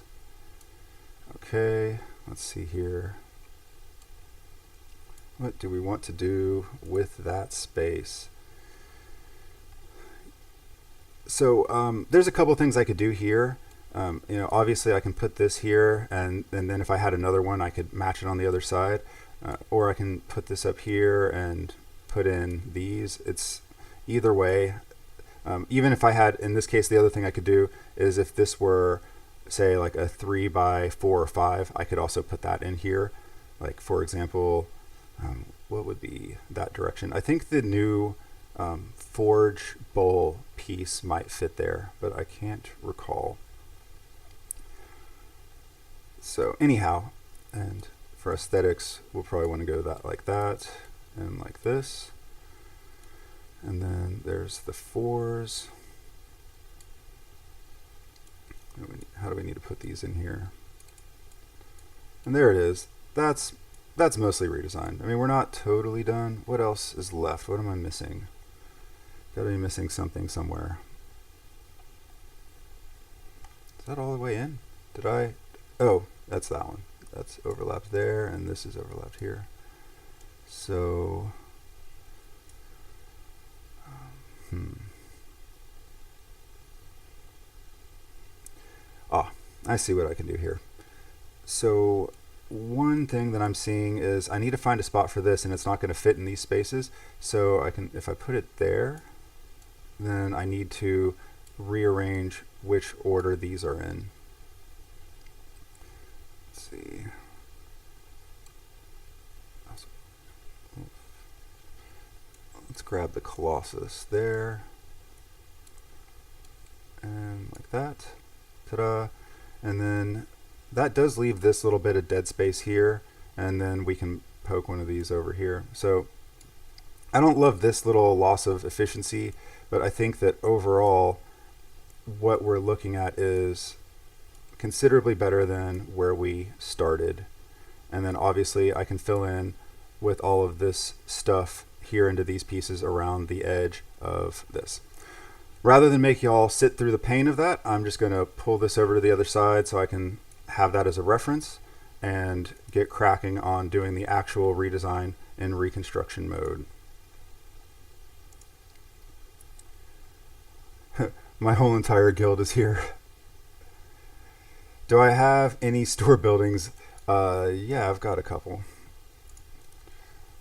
Okay, let's see here. What do we want to do with that space? So there's a couple things I could do here. You know, obviously I can put this here, and then if I had another one, I could match it on the other side. Or I can put this up here and put in these. It's either way. Even if I had, in this case, the other thing I could do is if this were, say, like a 3 by 4 or 5, I could also put that in here. Like, for example, what would be that direction? I think the new forge bowl piece might fit there, but I can't recall. So anyhow, and for aesthetics, we'll probably want to go that like that and like this. And then there's the 4s. How do we need to put these in here? And there it is. That's mostly redesigned. I mean, we're not totally done. What else is left? What am I missing? Gotta be missing something somewhere. Is that all the way in? Did I? Oh, that's that one. That's overlapped there, and this is overlapped here. So, I see what I can do here. So one thing that I'm seeing is I need to find a spot for this, and it's not going to fit in these spaces. So I can, if I put it there, then I need to rearrange which order these are in. Let's see. Let's grab the Colossus there, and like that. Ta-da. And then that does leave this little bit of dead space here, and then we can poke one of these over here. So I don't love this little loss of efficiency, but I think that overall what we're looking at is considerably better than where we started. And then obviously I can fill in with all of this stuff here into these pieces around the edge of this. Rather than make y'all sit through the pain of that, I'm just going to pull this over to the other side so I can have that as a reference and get cracking on doing the actual redesign in reconstruction mode. My whole entire guild is here. Do I have any store buildings? Yeah, I've got a couple.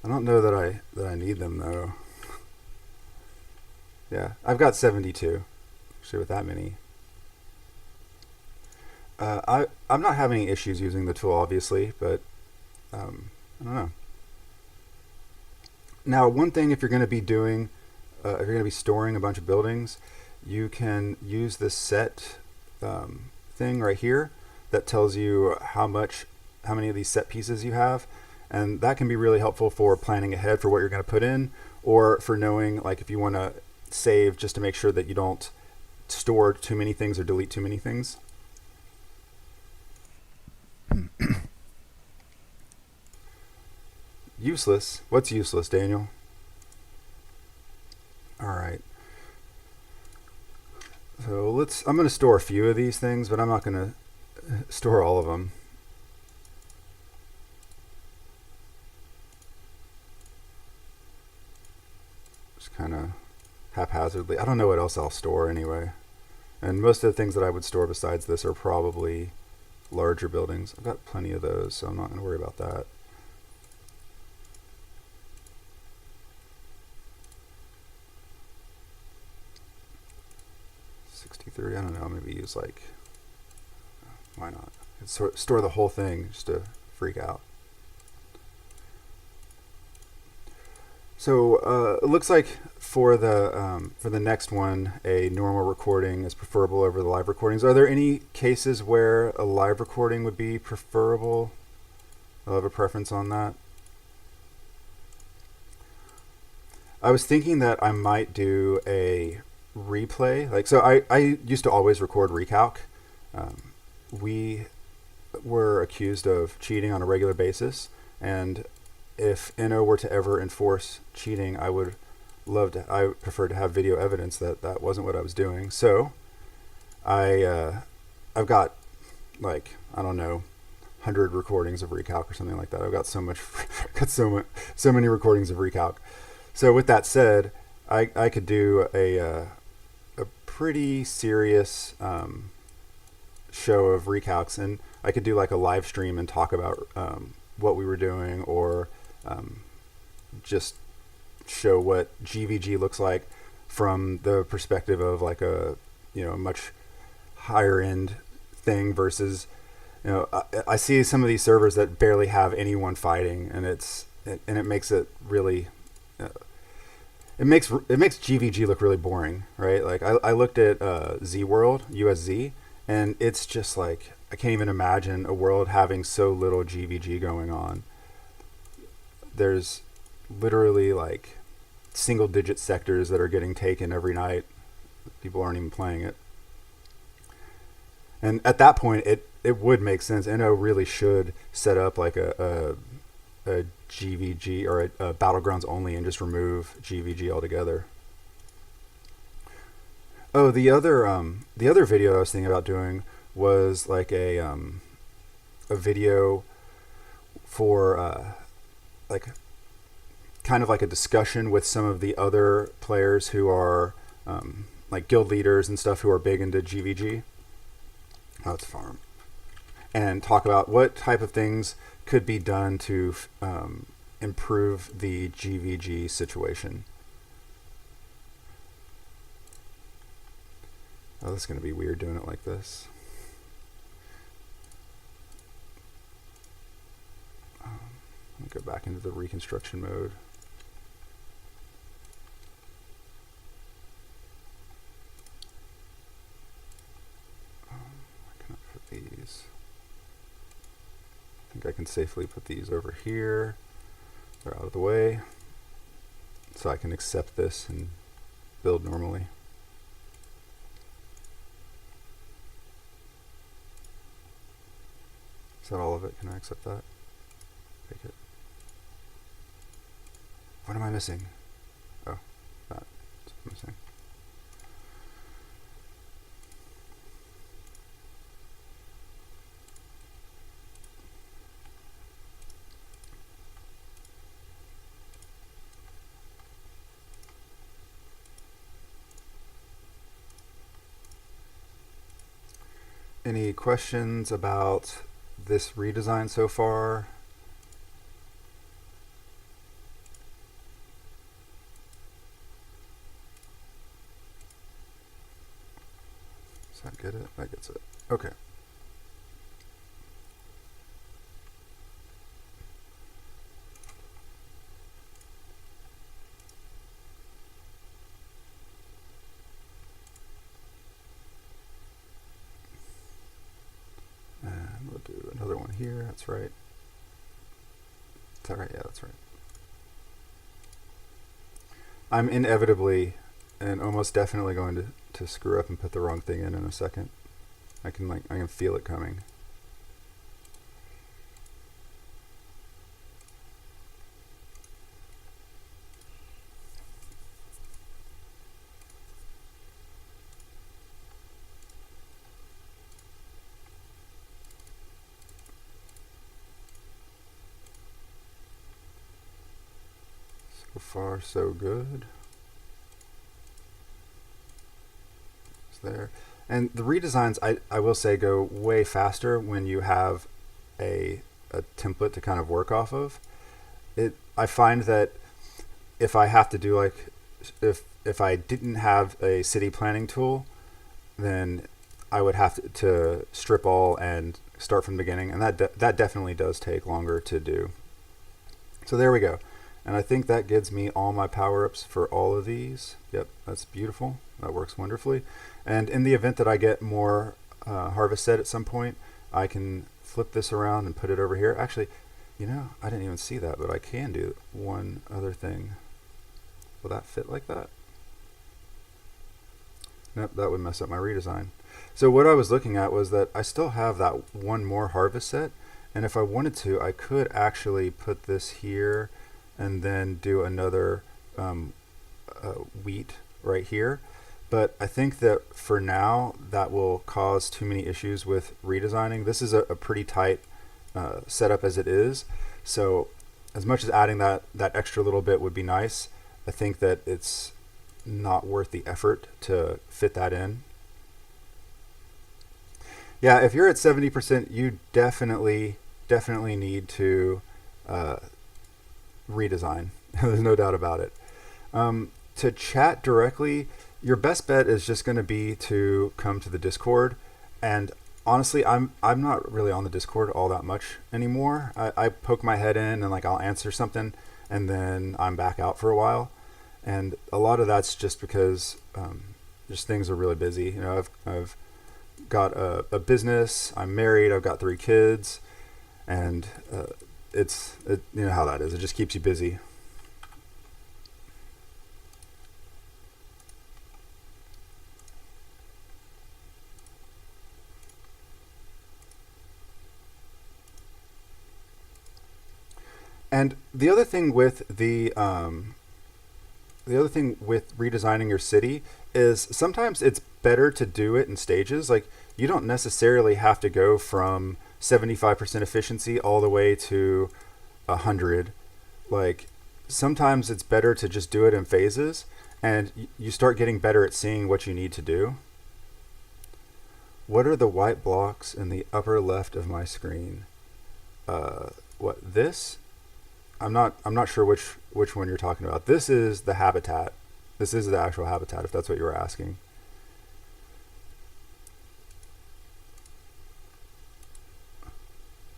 I don't know that I need them though. Yeah, I've got 72. Actually, with that many. I'm not having any issues using the tool, obviously, but I don't know. Now, one thing, if you're going to be doing, if you're going to be storing a bunch of buildings, you can use this set thing right here that tells you how many of these set pieces you have, and that can be really helpful for planning ahead for what you're going to put in, or for knowing, like, if you want to save just to make sure that you don't store too many things or delete too many things. Useless? What's useless, Daniel? All right. So I'm going to store a few of these things, but I'm not going to store all of them. Just kind of haphazardly. I don't know what else I'll store anyway. And most of the things that I would store besides this are probably larger buildings. I've got plenty of those, so I'm not going to worry about that. I don't know, maybe use like, why not? Store the whole thing just to freak out. So it looks like for the next one, a normal recording is preferable over the live recordings. Are there any cases where a live recording would be preferable? I'll have a preference on that. I was thinking that I might do a replay. Like, so I used to always record recalc. We were accused of cheating on a regular basis, and if NO were to ever enforce cheating, I prefer to have video evidence that that wasn't what I was doing. So I've got, like, I don't know, 100 recordings of recalc or something like that. I've got so many recordings of recalc. So with that said, I could do a pretty serious show of recalcs, and I could do like a live stream and talk about what we were doing, or just show what GVG looks like from the perspective of like a much higher end thing versus, I see some of these servers that barely have anyone fighting, and it makes it really it makes GVG look really boring, right? Like I looked at Z World, USZ, and it's just like, I can't even imagine a world having so little GVG going on. There's literally like single digit sectors that are getting taken every night. People aren't even playing it. And at that point, it would make sense. NO really should set up like a GVG or a Battlegrounds only and just remove GVG altogether. Oh, the other video I was thinking about doing was like a video for like kind of like a discussion with some of the other players who are like guild leaders and stuff who are big into GVG. Oh, it's farm. And talk about what type of things could be done to improve the GVG situation. Oh, this is going to be weird doing it like this. Let me go back into the reconstruction mode. I cannot put these. think I can safely put these over here. They're out of the way, so I can accept this and build normally. Is that all of it? Can I accept that? Take it. What am I missing? Oh, that's missing. Any questions about this redesign so far? Does that get it? That gets it. Okay. And we'll do another one here. That's right. Is that right? Yeah, that's right. I'm inevitably and almost definitely going to screw up and put the wrong thing in a second. I can feel it coming. So far, so good. It's there. And the redesigns, I will say, go way faster when you have a template to kind of work off of. I find that if I have to do if I didn't have a city planning tool, then I would have to strip all and start from the beginning, and that definitely does take longer to do. So there we go. And I think that gives me all my power-ups for all of these. Yep, that's beautiful. That works wonderfully. And in the event that I get more harvest set at some point, I can flip this around and put it over here. Actually, you know, I didn't even see that, but I can do one other thing. Will that fit like that? Nope, that would mess up my redesign. So what I was looking at was that I still have that one more harvest set, and if I wanted to, I could actually put this here and then do another wheat right here. But I think that for now, that will cause too many issues with redesigning. This is a pretty tight setup as it is. So as much as adding that extra little bit would be nice, I think that it's not worth the effort to fit that in. Yeah, if you're at 70%, you definitely need to redesign. There's no doubt about it. To chat directly, your best bet is just going to be to come to the Discord. And honestly, I'm not really on the Discord all that much anymore. I poke my head in and I'll answer something, and then I'm back out for a while. And a lot of that's just because just things are really busy. You know, I've got a business. I'm married. I've got 3 kids, and you know how that is. It just keeps you busy. And the other thing with redesigning your city is sometimes it's better to do it in stages. Like, you don't necessarily have to go from 75% efficiency all the way to 100. Like, sometimes it's better to just do it in phases, and you start getting better at seeing what you need to do. What are the white blocks in the upper left of my screen? What, this? I'm not sure which one you're talking about. This is the habitat. This is the actual habitat, if that's what you were asking.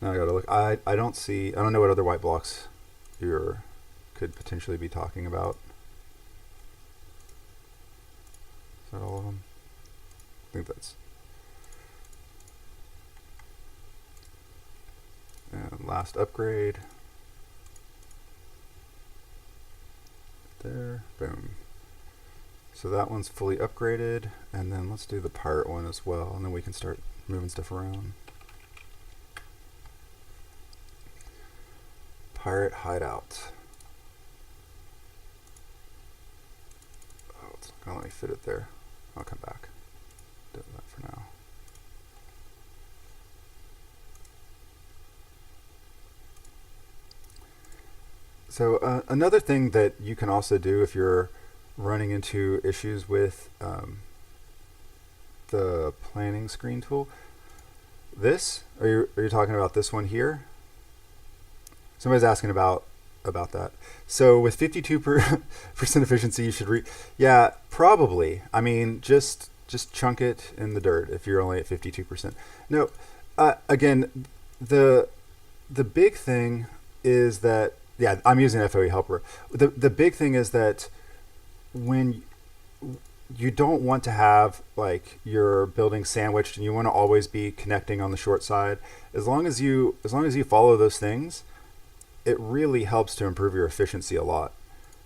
Now I gotta look. I don't know what other white blocks you could potentially be talking about. Is that all of them? I think that's. And last upgrade. There, boom. So that one's fully upgraded, and then let's do the pirate one as well, and then we can start moving stuff around. Pirate hideout. Oh, it's not gonna let me fit it there. I'll come back. Do that for now. So another thing that you can also do if you're running into issues with the planning screen tool, are you talking about this one here? Somebody's asking about that. So with 52% efficiency, you should yeah, probably. I mean, just chunk it in the dirt if you're only at 52%. No, again, the big thing is that, yeah, I'm using FOE helper. The big thing is that when you don't want to have like your building sandwiched, and you want to always be connecting on the short side. As long as you follow those things, it really helps to improve your efficiency a lot.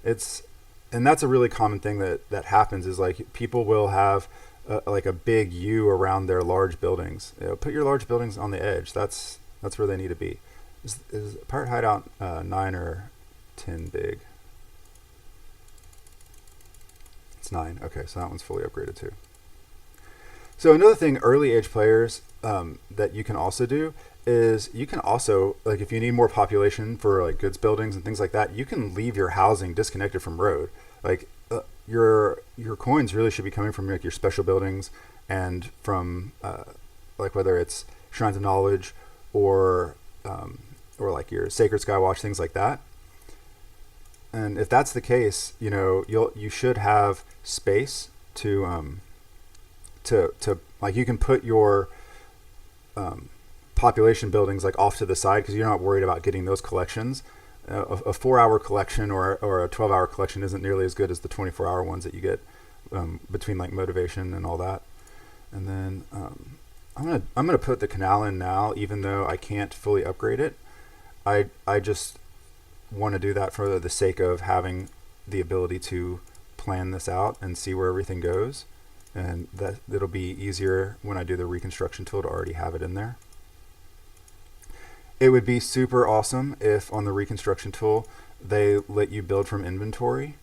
And that's a really common thing that happens, is like people will have like a big U around their large buildings. Put your large buildings on the edge. That's where they need to be. Is Pirate Hideout 9 or 10 big? It's 9. Okay, so that one's fully upgraded too. So another thing, early age players, that you can also do is you can also, like, if you need more population for like goods buildings and things like that, you can leave your housing disconnected from road. Like your coins really should be coming from like your special buildings and from like whether it's shrines of knowledge or like your sacred skywatch, things like that. And if that's the case, you should have space to like, you can put your population buildings like off to the side, because you're not worried about getting those collections. A 4-hour collection or a 12-hour collection isn't nearly as good as the 24-hour ones that you get between like motivation and all that. And then I'm gonna put the canal in now, even though I can't fully upgrade it. I just want to do that for the sake of having the ability to plan this out and see where everything goes, and that it'll be easier when I do the reconstruction tool to already have it in there. It would be super awesome if on the reconstruction tool they let you build from inventory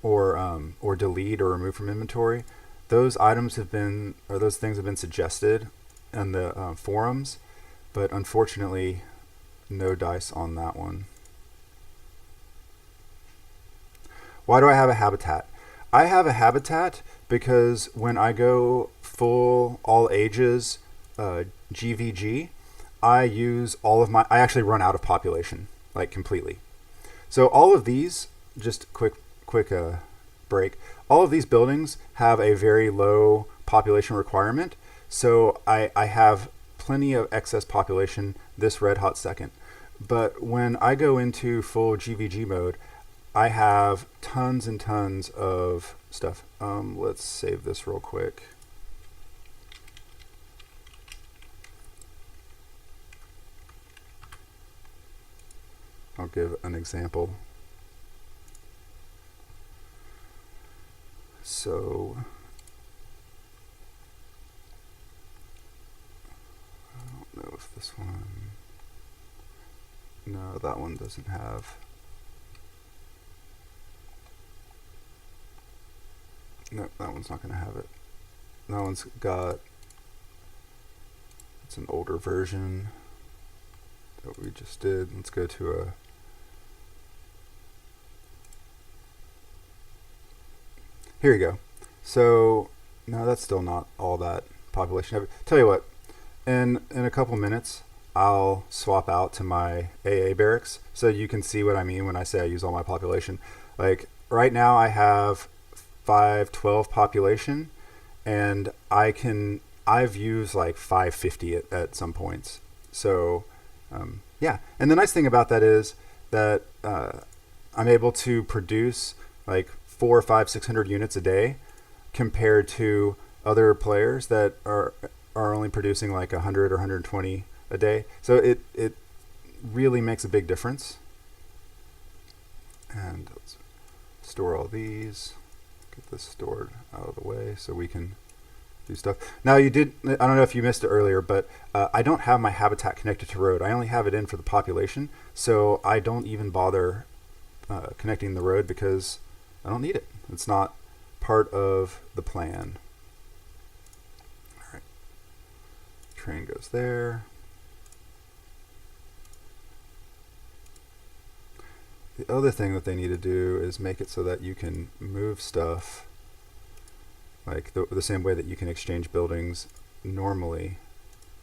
or delete or remove from inventory. Those items have been, or those things have been suggested in the forums, but unfortunately no dice on that one. Why do I have a habitat? I have a habitat because when I go full all ages GVG, I use all of I actually run out of population, like completely. So all of these, just quick break, all of these buildings have a very low population requirement. So I have plenty of excess population this red hot second. But when I go into full GVG mode, I have tons and tons of stuff. Let's save this real quick. I'll give an example. So I don't know if this one, no, that one doesn't have. No, that one's not going to have it. That one's got, it's an older version that we just did. Let's go to a, here you go. So no, that's still not all that population. Tell you what, in a couple minutes I'll swap out to my AA barracks so you can see what I mean when I say I use all my population. Like right now I have 512 population, and I've used like 550 at some points. So yeah, and the nice thing about that is that I'm able to produce like 400, 500, 600 units a day, compared to other players that are only producing like 100 or 120 a day. So really makes a big difference. And let's store all these, get this stored out of the way so we can do stuff. Now I don't know if you missed it earlier, but I don't have my habitat connected to road. I only have it in for the population, so I don't even bother connecting the road because I don't need it. It's not part of the plan. All right, train goes there. The other thing that they need to do is make it so that you can move stuff like the same way that you can exchange buildings normally,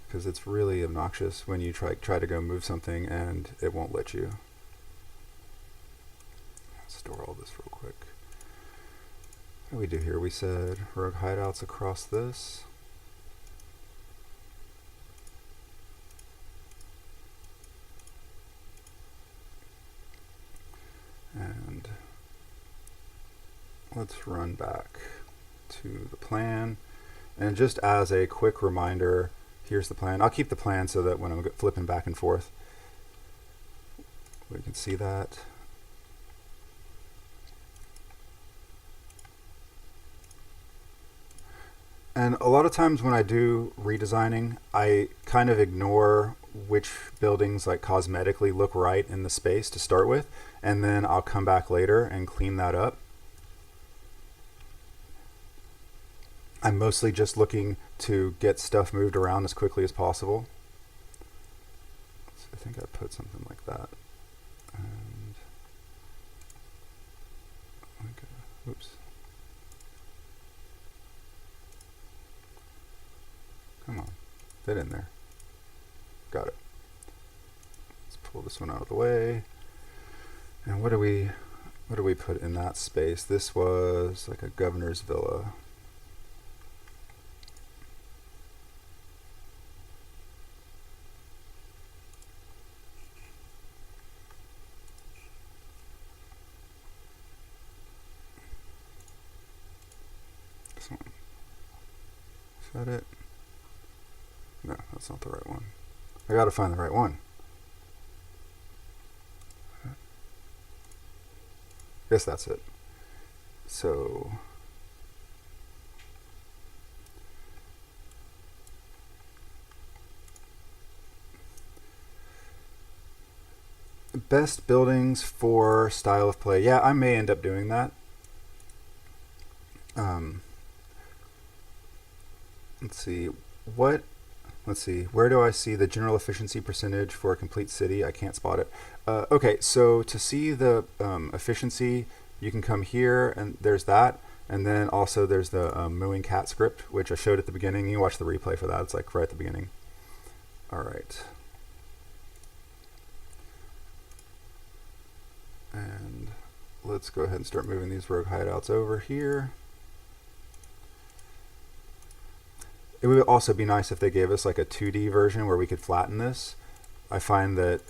because it's really obnoxious when you try to go move something and it won't let you. Store all this real quick. What do we do here? We said rogue hideouts across this. And let's run back to the plan. And just as a quick reminder, here's the plan. I'll keep the plan so that when I'm flipping back and forth, we can see that. And a lot of times when I do redesigning, I kind of ignore which buildings like cosmetically look right in the space to start with, and then I'll come back later and clean that up. I'm mostly just looking to get stuff moved around as quickly as possible. So I think I put something like that. And okay, oops. Come on, fit in there. Got it. Let's pull this one out of the way. And what do we put in that space? This was like a governor's villa. This one. Is that it? No, that's not the right one. I gotta find the right one. Guess that's it. So best buildings for style of play. Yeah, I may end up doing that. Let's see. Where do I see the general efficiency percentage for a complete city? I can't spot it. Okay, so to see the efficiency, you can come here, and there's that. And then also there's the mooing cat script, which I showed at the beginning. You can watch the replay for that. It's like right at the beginning. All right. And let's go ahead and start moving these rogue hideouts over here. It would also be nice if they gave us like a 2D version where we could flatten this. I find that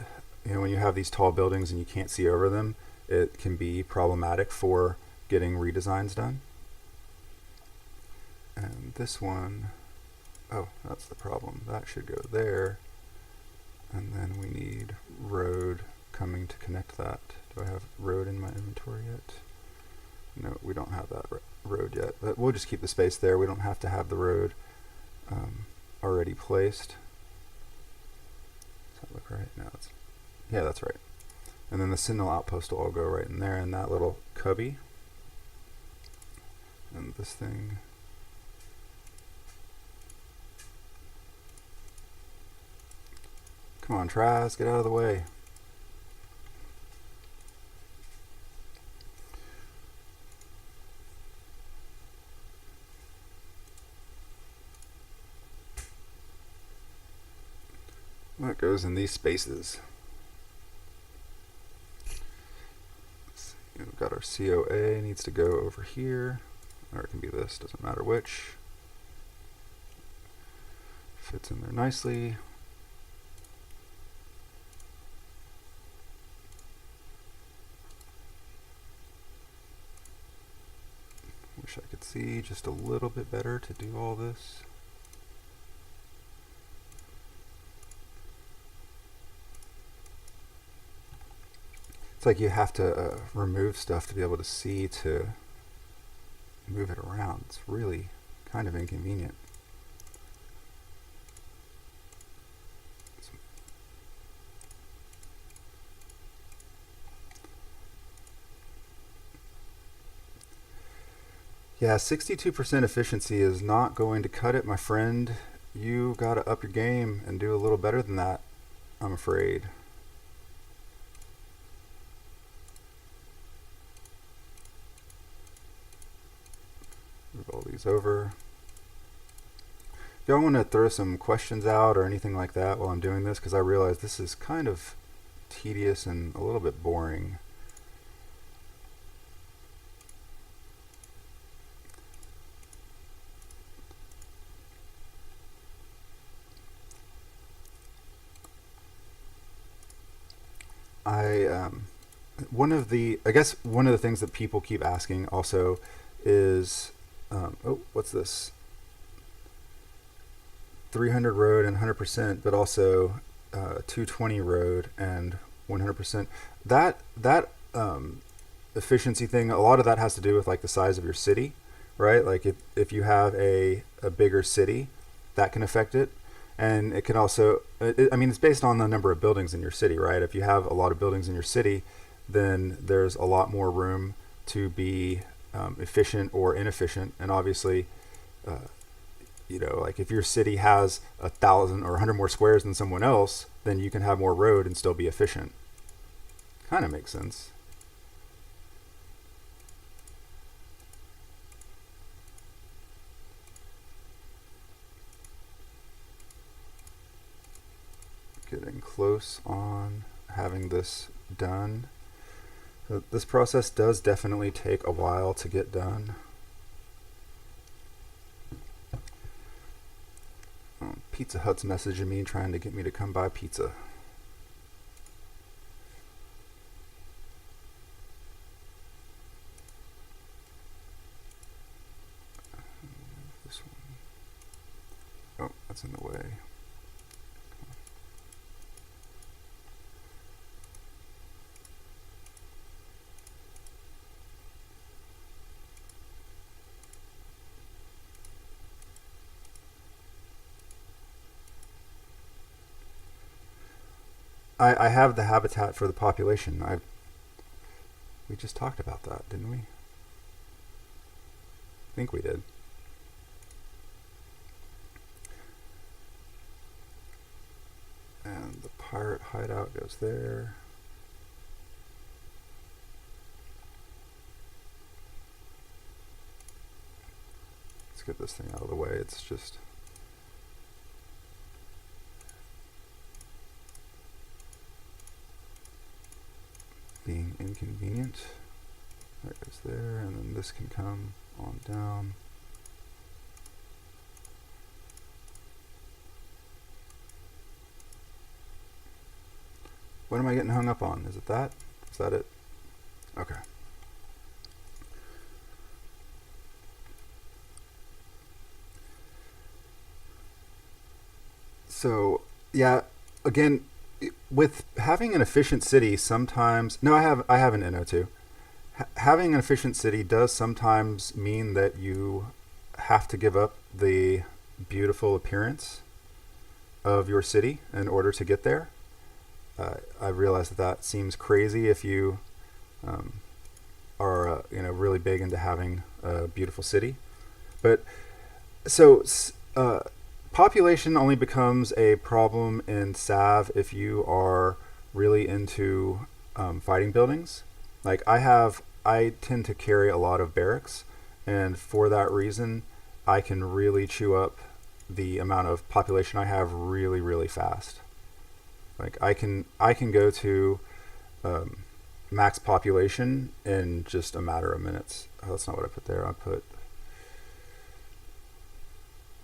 when you have these tall buildings and you can't see over them, it can be problematic for getting redesigns done. And this one, oh, that's the problem. That should go there. And then we need road coming to connect that. Do I have road in my inventory yet? No, we don't have that road yet. But we'll just keep the space there. We don't have to have the road already placed. Does that look right? No, yeah, that's right. And then the signal outpost will all go right in there in that little cubby. And this thing. Come on, Traz, get out of the way. What goes in these spaces? We've got our COA, needs to go over here, or it can be this, doesn't matter which. Fits in there nicely. Wish I could see just a little bit better to do all this. It's like you have to remove stuff to be able to see to move it around. It's really kind of inconvenient. Yeah, 62% efficiency is not going to cut it, my friend. You gotta up your game and do a little better than that, I'm afraid. Move all these over. If y'all want to throw some questions out or anything like that while I'm doing this, because I realize this is kind of tedious and a little bit boring. I guess one of the things that people keep asking also is, oh, what's this? 300 road and 100%, but also 220 road and 100%. That efficiency thing, a lot of that has to do with like the size of your city, right? Like if you have a bigger city, that can affect it. And it can also, I mean, it's based on the number of buildings in your city, right? If you have a lot of buildings in your city, then there's a lot more room to be efficient or inefficient. And obviously, you know, like if your city has 1,000 or 100 more squares than someone else, then you can have more road and still be efficient. Kind of makes sense. Getting close on having this done. This process does definitely take a while to get done. Pizza Hut's messaging me trying to get me to come buy pizza. This one. Oh, that's in the way. I have the habitat for the population. We just talked about that, didn't we? I think we did. And the pirate hideout goes there. Let's get this thing out of the way. It's just being inconvenient. That goes there, and then this can come on down. What am I getting hung up on? Is it that? Is that it? Okay. So, yeah, again, with having an efficient city, sometimes no, I have an NO2. Having an efficient city does sometimes mean that you have to give up the beautiful appearance of your city in order to get there. I realize that seems crazy if you are you know, really big into having a beautiful city, but so population only becomes a problem in Sav if you are really into fighting buildings. Like I tend to carry a lot of barracks, and for that reason, I can really chew up the amount of population I have really, really fast. Like I can go to max population in just a matter of minutes. Oh, that's not what I put there. I put,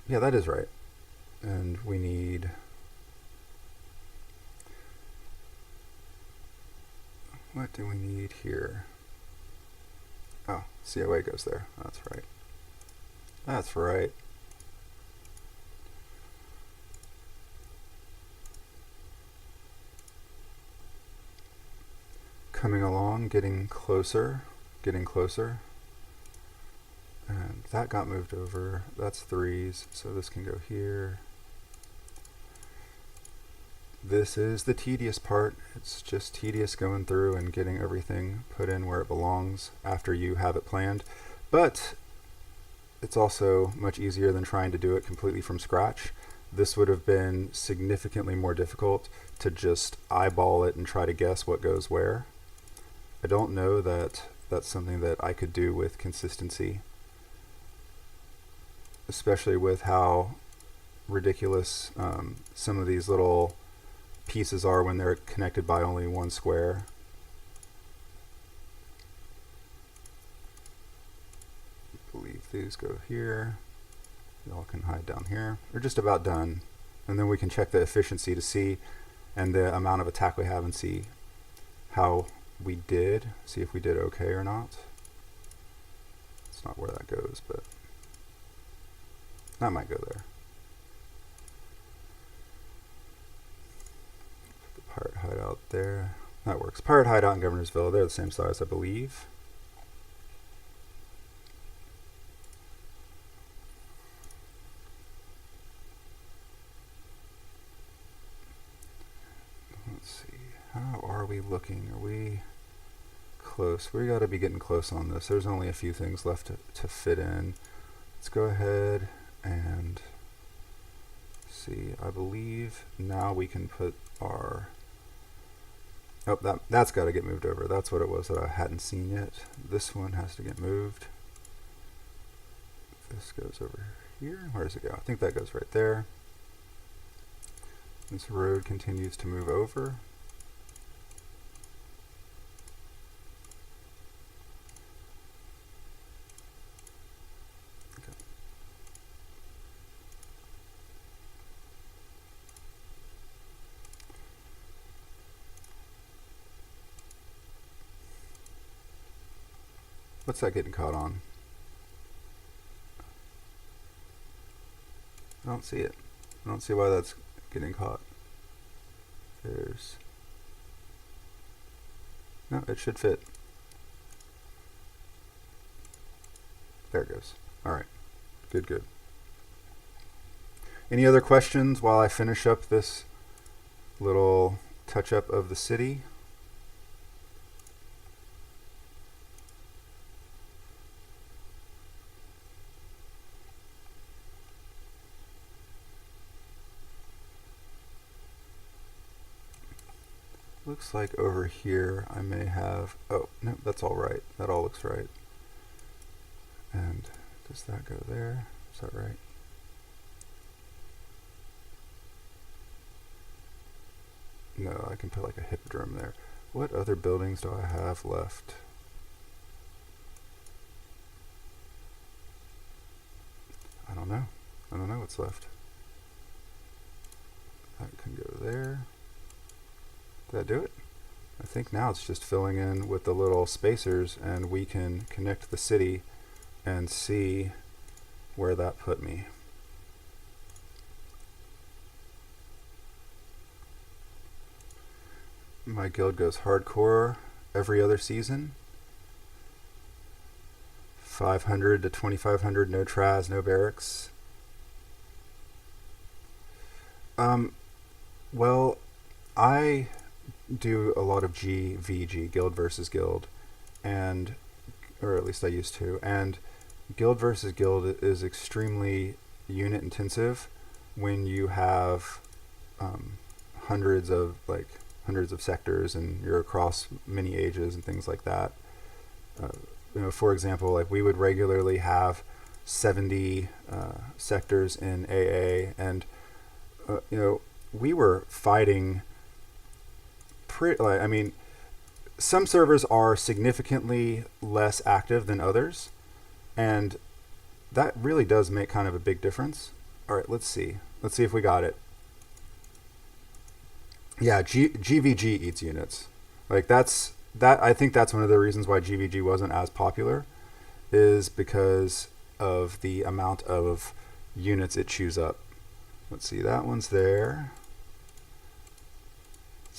yeah, that is right. And we need, what do we need here? Oh, COA goes there. That's right. That's right. coming along, getting closer, getting closer. And that got moved over. That's 3s, so this can go here. This is the tedious part. It's just tedious going through and getting everything put in where it belongs after you have it planned. But it's also much easier than trying to do it completely from scratch. This would have been significantly more difficult to just eyeball it and try to guess what goes where. I don't know that that's something that I could do with consistency, especially with how ridiculous some of these little pieces are when they're connected by only one square. I believe these go here. Y'all can hide down here. We're just about done. And then we can check the efficiency to see, and the amount of attack we have, and see how we did. See if we did okay or not. It's not where that goes, but that might go there. Put the pirate hideout there. That works. Pirate hideout and Governor's Villa, they're the same size, I believe. Let's see. How are we looking? Are we close? We got to be getting close on this. There's only a few things left to fit in. Let's go ahead and see. I believe now we can put our... Oh, that's got to get moved over. That's what it was that I hadn't seen yet. This one has to get moved. This goes over here. Where does it go? I think that goes right there. This road continues to move over. Okay. What's that getting caught on? I don't see it. I don't see why that's getting caught. There's... No, it should fit. There it goes. Alright. Good, good. Any other questions while I finish up this little touch-up of the city? Looks like over here I may have... Oh, no, that's all right. That all looks right. And does that go there? Is that right? No, I can put like a hippodrome there. What other buildings do I have left? I don't know. I don't know what's left. That can go there. Did that do it? I think now it's just filling in with the little spacers, and we can connect the city and see where that put me. My guild goes hardcore every other season. 500 to 2,500, no traz, no barracks. Well, I do a lot of GVG, guild versus guild, and or at least I used to, and guild versus guild is extremely unit intensive when you have hundreds of sectors and you're across many ages and things like that. You know, for example, like we would regularly have 70 sectors in AA, and you know, we were fighting I mean, some servers are significantly less active than others, and that really does make kind of a big difference. All right, let's see. Let's see if we got it. Yeah, GVG eats units. Like I think that's one of the reasons why GVG wasn't as popular, is because of the amount of units it chews up. Let's see, that one's there.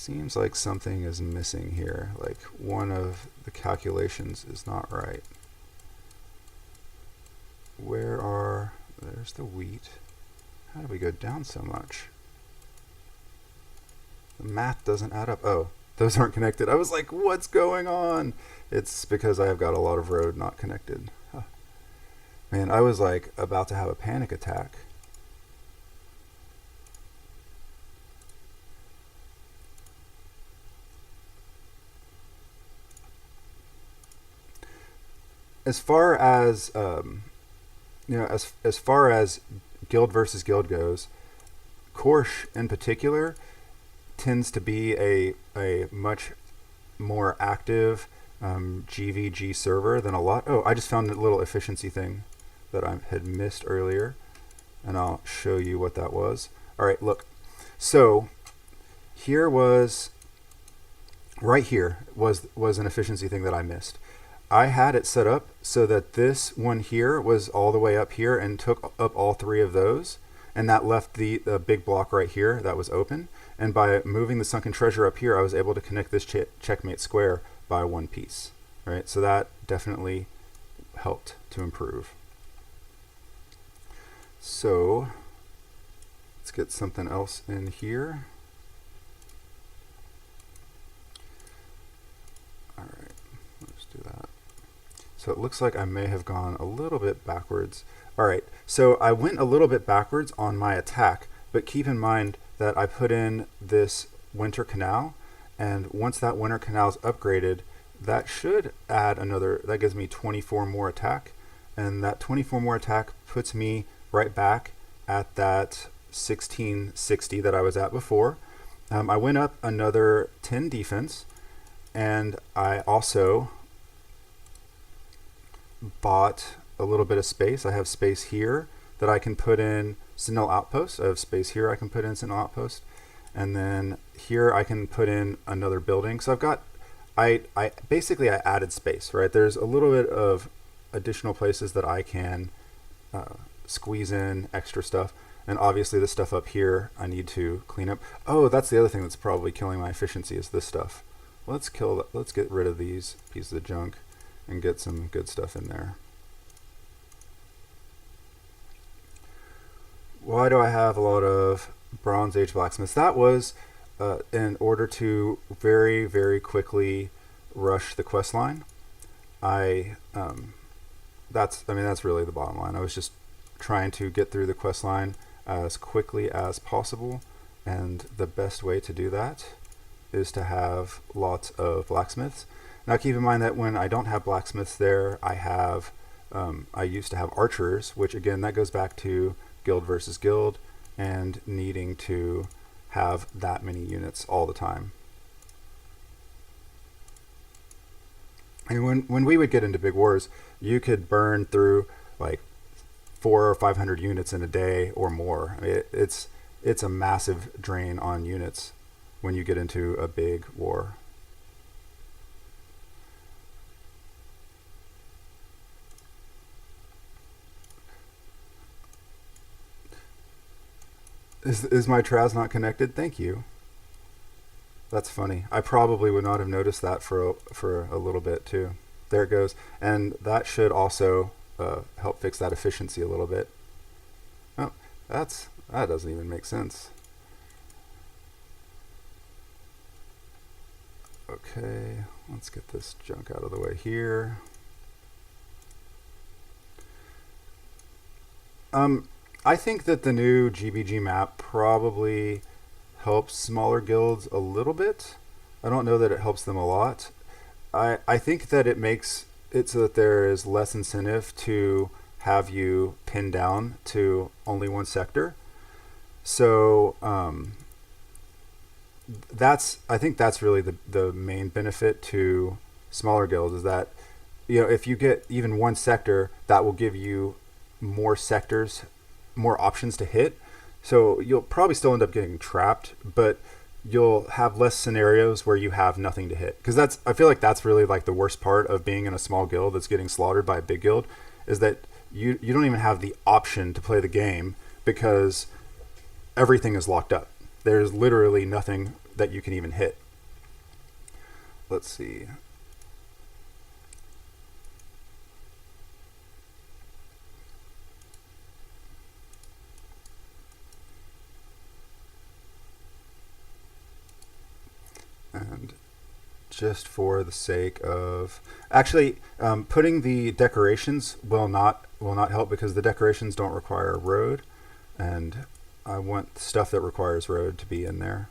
Seems like something is missing here. Like one of the calculations is not right. There's the wheat. How do we go down so much? The math doesn't add up. Oh, those aren't connected. I was like, what's going on? It's because I have got a lot of road not connected. Huh. Man, I was like about to have a panic attack. As far as as far as guild versus guild goes, Korsh in particular tends to be a much more active GVG server than a lot. Oh, I just found a little efficiency thing that I had missed earlier, and I'll show you what that was. All right, look. So here was right here was an efficiency thing that I missed. I had it set up so that this one here was all the way up here and took up all three of those, and that left the big block right here that was open. And by moving the sunken treasure up here, I was able to connect this checkmate square by one piece. Right, so that definitely helped to improve. So let's get something else in here. All right, let's do that. So it looks like I may have gone a little bit backwards. All right, so I went a little bit backwards on my attack, but keep in mind that I put in this winter canal, and once that winter canal is upgraded, that should add another, that gives me 24 more attack, and that 24 more attack puts me right back at that 1660 that I was at before. I went up another 10 defense, and I also bought a little bit of space. I have space here that I can put in Sentinel Outpost. I have space here I can put in Sentinel Outpost, and then here I can put in another building. So I've got, I basically I added space, right? There's a little bit of additional places that I can squeeze in extra stuff, and obviously the stuff up here I need to clean up. Oh, that's the other thing that's probably killing my efficiency is this stuff. Let's get rid of these pieces of junk and get some good stuff in there. Why do I have a lot of Bronze Age blacksmiths? That was in order to very, very quickly rush the quest line. That's really the bottom line. I was just trying to get through the quest line as quickly as possible, and the best way to do that is to have lots of blacksmiths. Now keep in mind that when I don't have blacksmiths there, I used to have archers, which again, that goes back to guild versus guild and needing to have that many units all the time. And when we would get into big wars, you could burn through like 400 or 500 units in a day or more. I mean, it's a massive drain on units when you get into a big war. Is my Traz not connected? Thank you. That's funny. I probably would not have noticed that for a little bit too. There it goes. And that should also help fix that efficiency a little bit. Oh, that doesn't even make sense. Okay, let's get this junk out of the way here. I think that the new GBG map probably helps smaller guilds a little bit. I don't know that it helps them a lot. I think that it makes it so that there is less incentive to have you pinned down to only one sector. So I think that's really the main benefit to smaller guilds, is that if you get even one sector, that will give you more sectors, more options to hit. So you'll probably still end up getting trapped, but you'll have less scenarios where you have nothing to hit. Because I feel like that's really like the worst part of being in a small guild that's getting slaughtered by a big guild, is that you don't even have the option to play the game because everything is locked up. There's literally nothing that you can even hit. Let's see. And just for the sake of actually putting the decorations will not help, because the decorations don't require road, and I want stuff that requires road to be in there.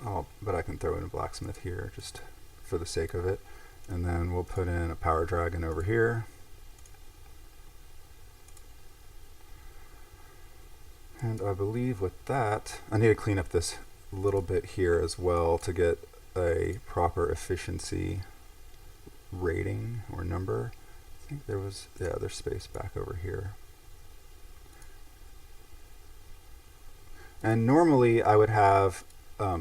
Oh, but I can throw in a blacksmith here just for the sake of it, and then we'll put in a power dragon over here. And I believe with that, I need to clean up this little bit here as well to get a proper efficiency rating or number. I think there was, yeah, there's space back over here. And normally I would have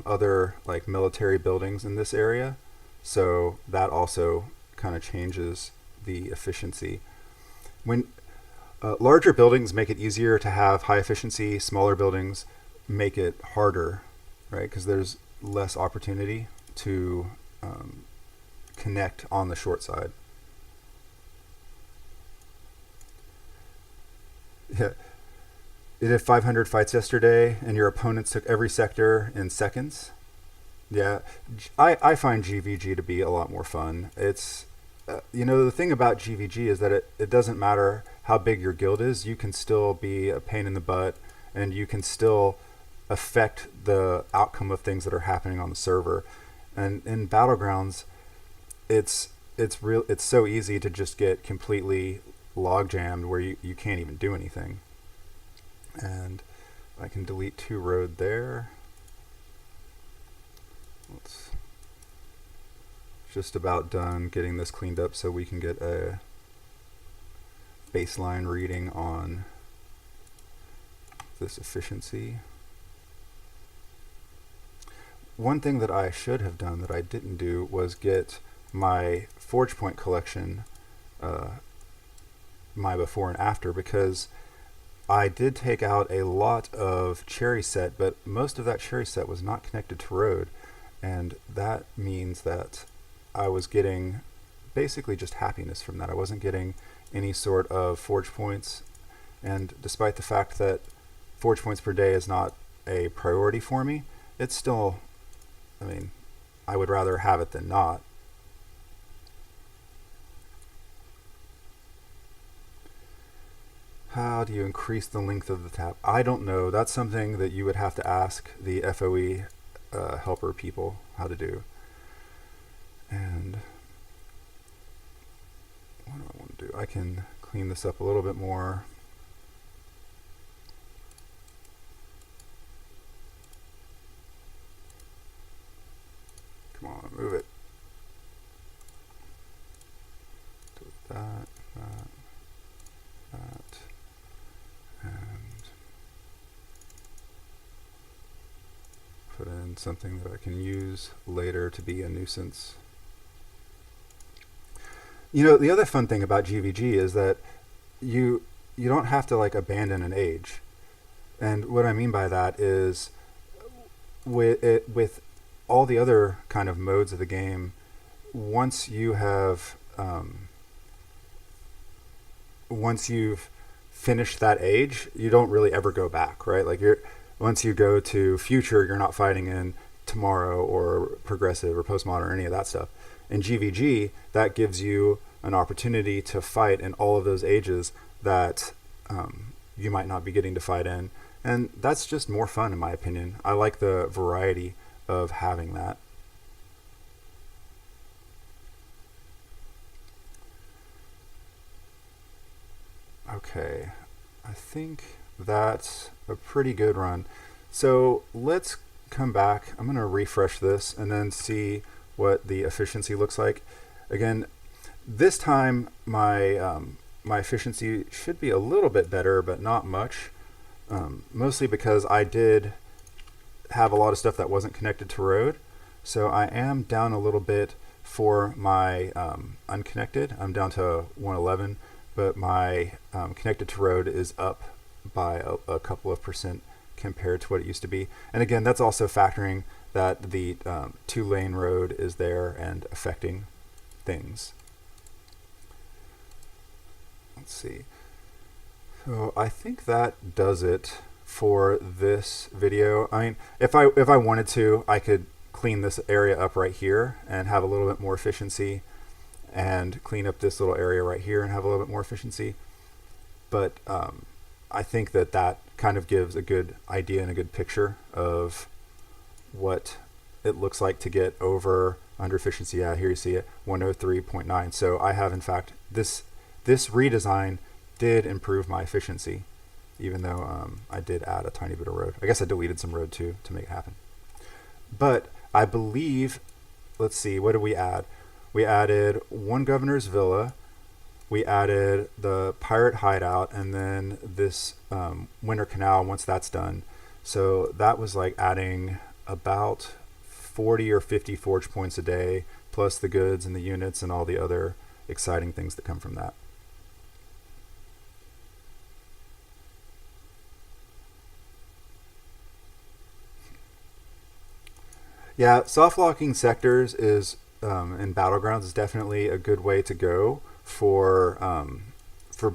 other like military buildings in this area, so that also kind of changes the efficiency. When larger buildings make it easier to have high efficiency, smaller buildings make it harder, right? Because there's less opportunity to connect on the short side. Yeah. You did 500 fights yesterday, and your opponents took every sector in seconds. Yeah, I find GVG to be a lot more fun. It's, you know, the thing about GVG is that it doesn't matter how big your guild is, you can still be a pain in the butt, and you can still affect the outcome of things that are happening on the server. And in Battlegrounds, it's so easy to just get completely log jammed where you can't even do anything. And I can delete 2 road there. Let's just about done getting this cleaned up so we can get a baseline reading on this efficiency. One thing that I should have done that I didn't do was get my Forge Point collection, my before and after, because I did take out a lot of cherry set, but most of that cherry set was not connected to road, and that means that I was getting basically just happiness from that. I wasn't getting any sort of forge points, and despite the fact that forge points per day is not a priority for me, it's still, I mean, I would rather have it than not. How do you increase the length of the tab? I don't know. That's something that you would have to ask the FOE helper people how to do. And what do I want to do? I can clean this up a little bit more. Come on, move it. Delete that, that, that. And put in something that I can use later to be a nuisance. You know, the other fun thing about GVG is that you don't have to like abandon an age. And what I mean by that is with all the other kind of modes of the game, once you have once you've finish that age, you don't really ever go back, right? Like once you go to future, you're not fighting in tomorrow or progressive or postmodern or any of that stuff. In GVG, that gives you an opportunity to fight in all of those ages that you might not be getting to fight in, and that's just more fun in my opinion. I like the variety of having that. Okay, I think that's a pretty good run. So let's come back. I'm going to refresh this and then see what the efficiency looks like. Again, this time my my efficiency should be a little bit better, but not much. Mostly because I did have a lot of stuff that wasn't connected to road. So I am down a little bit for my unconnected. I'm down to 111. But my connected to road is up by a couple of percent compared to what it used to be. And again, that's also factoring that the 2-lane road is there and affecting things. Let's see. So I think that does it for this video. I mean, if I wanted to, I could clean this area up right here and have a little bit more efficiency, and clean up this little area right here and have a little bit more efficiency. But I think that that kind of gives a good idea and a good picture of what it looks like to get over under efficiency. Yeah, here you see it, 103.9. So I have, in fact, this redesign did improve my efficiency, even though I did add a tiny bit of road. I guess I deleted some road too to make it happen. But I believe, let's see, what did we add? We added one governor's villa, we added the pirate hideout, and then this winter canal once that's done. So that was like adding about 40 or 50 forge points a day, plus the goods and the units and all the other exciting things that come from that. Yeah, soft locking sectors is in Battlegrounds is definitely a good way to go for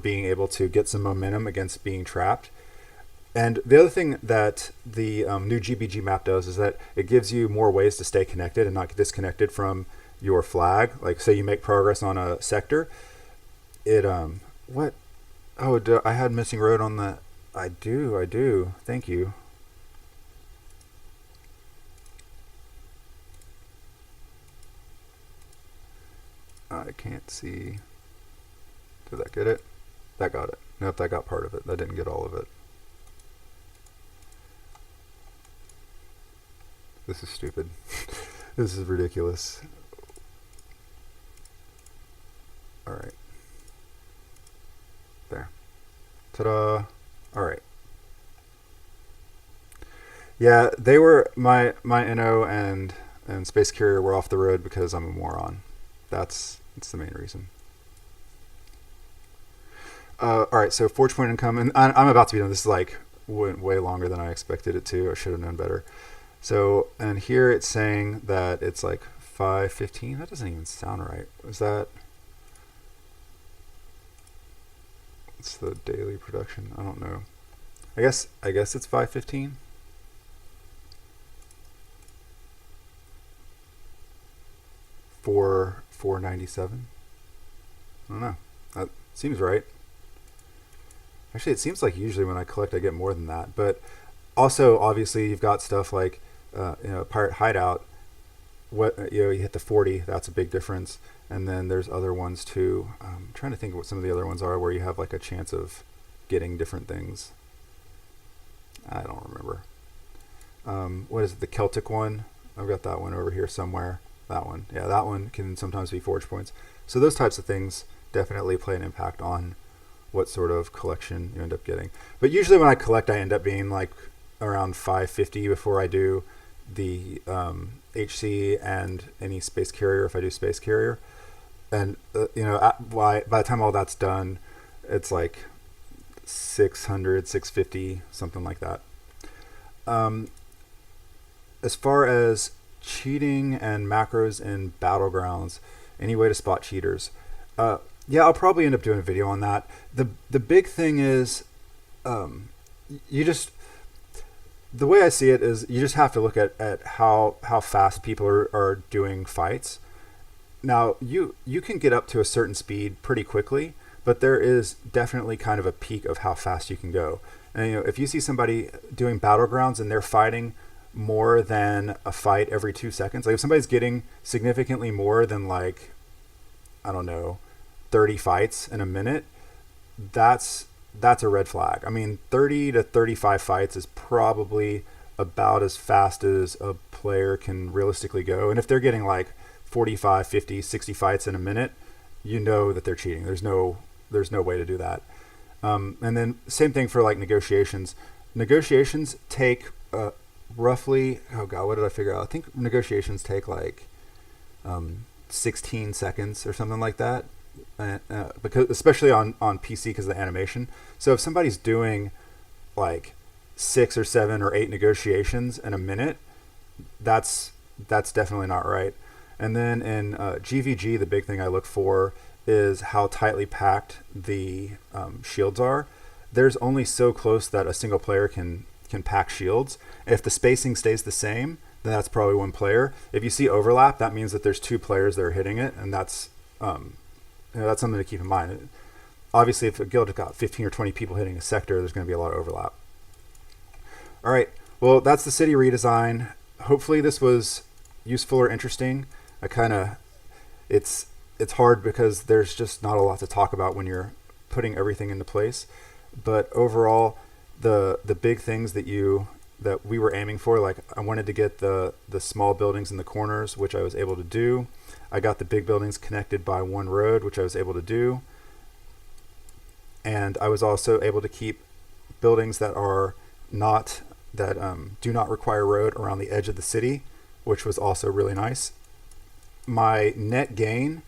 being able to get some momentum against being trapped. And the other thing that the new GBG map does is that it gives you more ways to stay connected and not get disconnected from your flag. Like, say you make progress on a sector, it what? Oh, I had missing road on the. I do. Thank you. I can't see. Did that get it? That got it. Nope, that got part of it. That didn't get all of it. This is stupid. This is ridiculous. All right. There. Ta-da. All right. Yeah, they were my NO and Space Carrier were off the road because I'm a moron. That's the main reason. All right, so forge point income, and I'm about to be done. This is like way longer than I expected it to. I should have known better. So, and here it's saying that it's like 5:15. That doesn't even sound right. Is that? It's the daily production. I don't know. I guess it's 5:15. For 497. I don't know. That seems right. Actually, it seems like usually when I collect, I get more than that. But also, obviously, you've got stuff like Pirate Hideout. You hit the 40. That's a big difference. And then there's other ones too. I'm trying to think of what some of the other ones are where you have like a chance of getting different things. I don't remember. What is it? The Celtic one? I've got that one over here somewhere. That one. Yeah, that one can sometimes be forge points. So those types of things definitely play an impact on what sort of collection you end up getting. But usually when I collect, I end up being like around 550 before I do the HC and any Space Carrier if I do Space Carrier. And, by the time all that's done, it's like 600, 650, something like that. As far as cheating and macros in Battlegrounds, any way to spot cheaters. Yeah, I'll probably end up doing a video on that. The big thing is, the way I see it is you just have to look at how fast people are doing fights. Now, you can get up to a certain speed pretty quickly, but there is definitely kind of a peak of how fast you can go. And if you see somebody doing Battlegrounds and they're fighting more than a fight every 2 seconds, like if somebody's getting significantly more than like, I don't know, 30 fights in a minute, that's a red flag. I mean, 30 to 35 fights is probably about as fast as a player can realistically go. And if they're getting like 45, 50, 60 fights in a minute, you know that they're cheating. There's no way to do that. And then same thing for like negotiations. Negotiations take roughly, oh God, what did I figure out? I think negotiations take like 16 seconds or something like that. Because especially on PC because of the animation. So if somebody's doing like 6 or 7 or 8 negotiations in a minute, that's definitely not right. And then in GVG, the big thing I look for is how tightly packed the shields are. There's only so close that a single player can pack shields. If the spacing stays the same, then that's probably one player. If you see overlap, that means that there's 2 players that are hitting it, and that's that's something to keep in mind. Obviously, if a guild has got 15 or 20 people hitting a sector, there's going to be a lot of overlap. All right, well, that's the city redesign. Hopefully this was useful or interesting. It's hard because there's just not a lot to talk about when you're putting everything into place. But overall, the big things that we were aiming for, like I wanted to get the small buildings in the corners, which I was able to do. I got the big buildings connected by one road, which I was able to do. And I was also able to keep buildings that do not require road around the edge of the city, which was also really nice. My net gain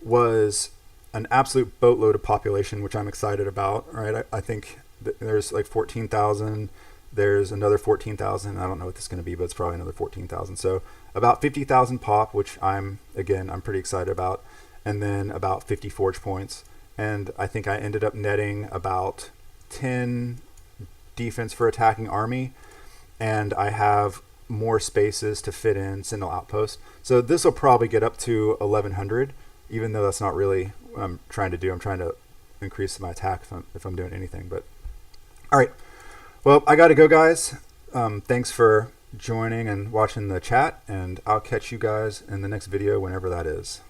was an absolute boatload of population, which I'm excited about. Right, I think there's like 14,000. There's another 14,000. I don't know what this is going to be, but it's probably another 14,000. So about 50,000 pop, which I'm pretty excited about, and then about 50 forge points. And I think I ended up netting about 10 defense for attacking army, and I have more spaces to fit in Sentinel Outpost. So this will probably get up to 1100, even though that's not really what I'm trying to do. I'm trying to increase my attack if I'm doing anything. But all right, well, I got to go, guys. Thanks for joining and watching the chat, and I'll catch you guys in the next video whenever that is.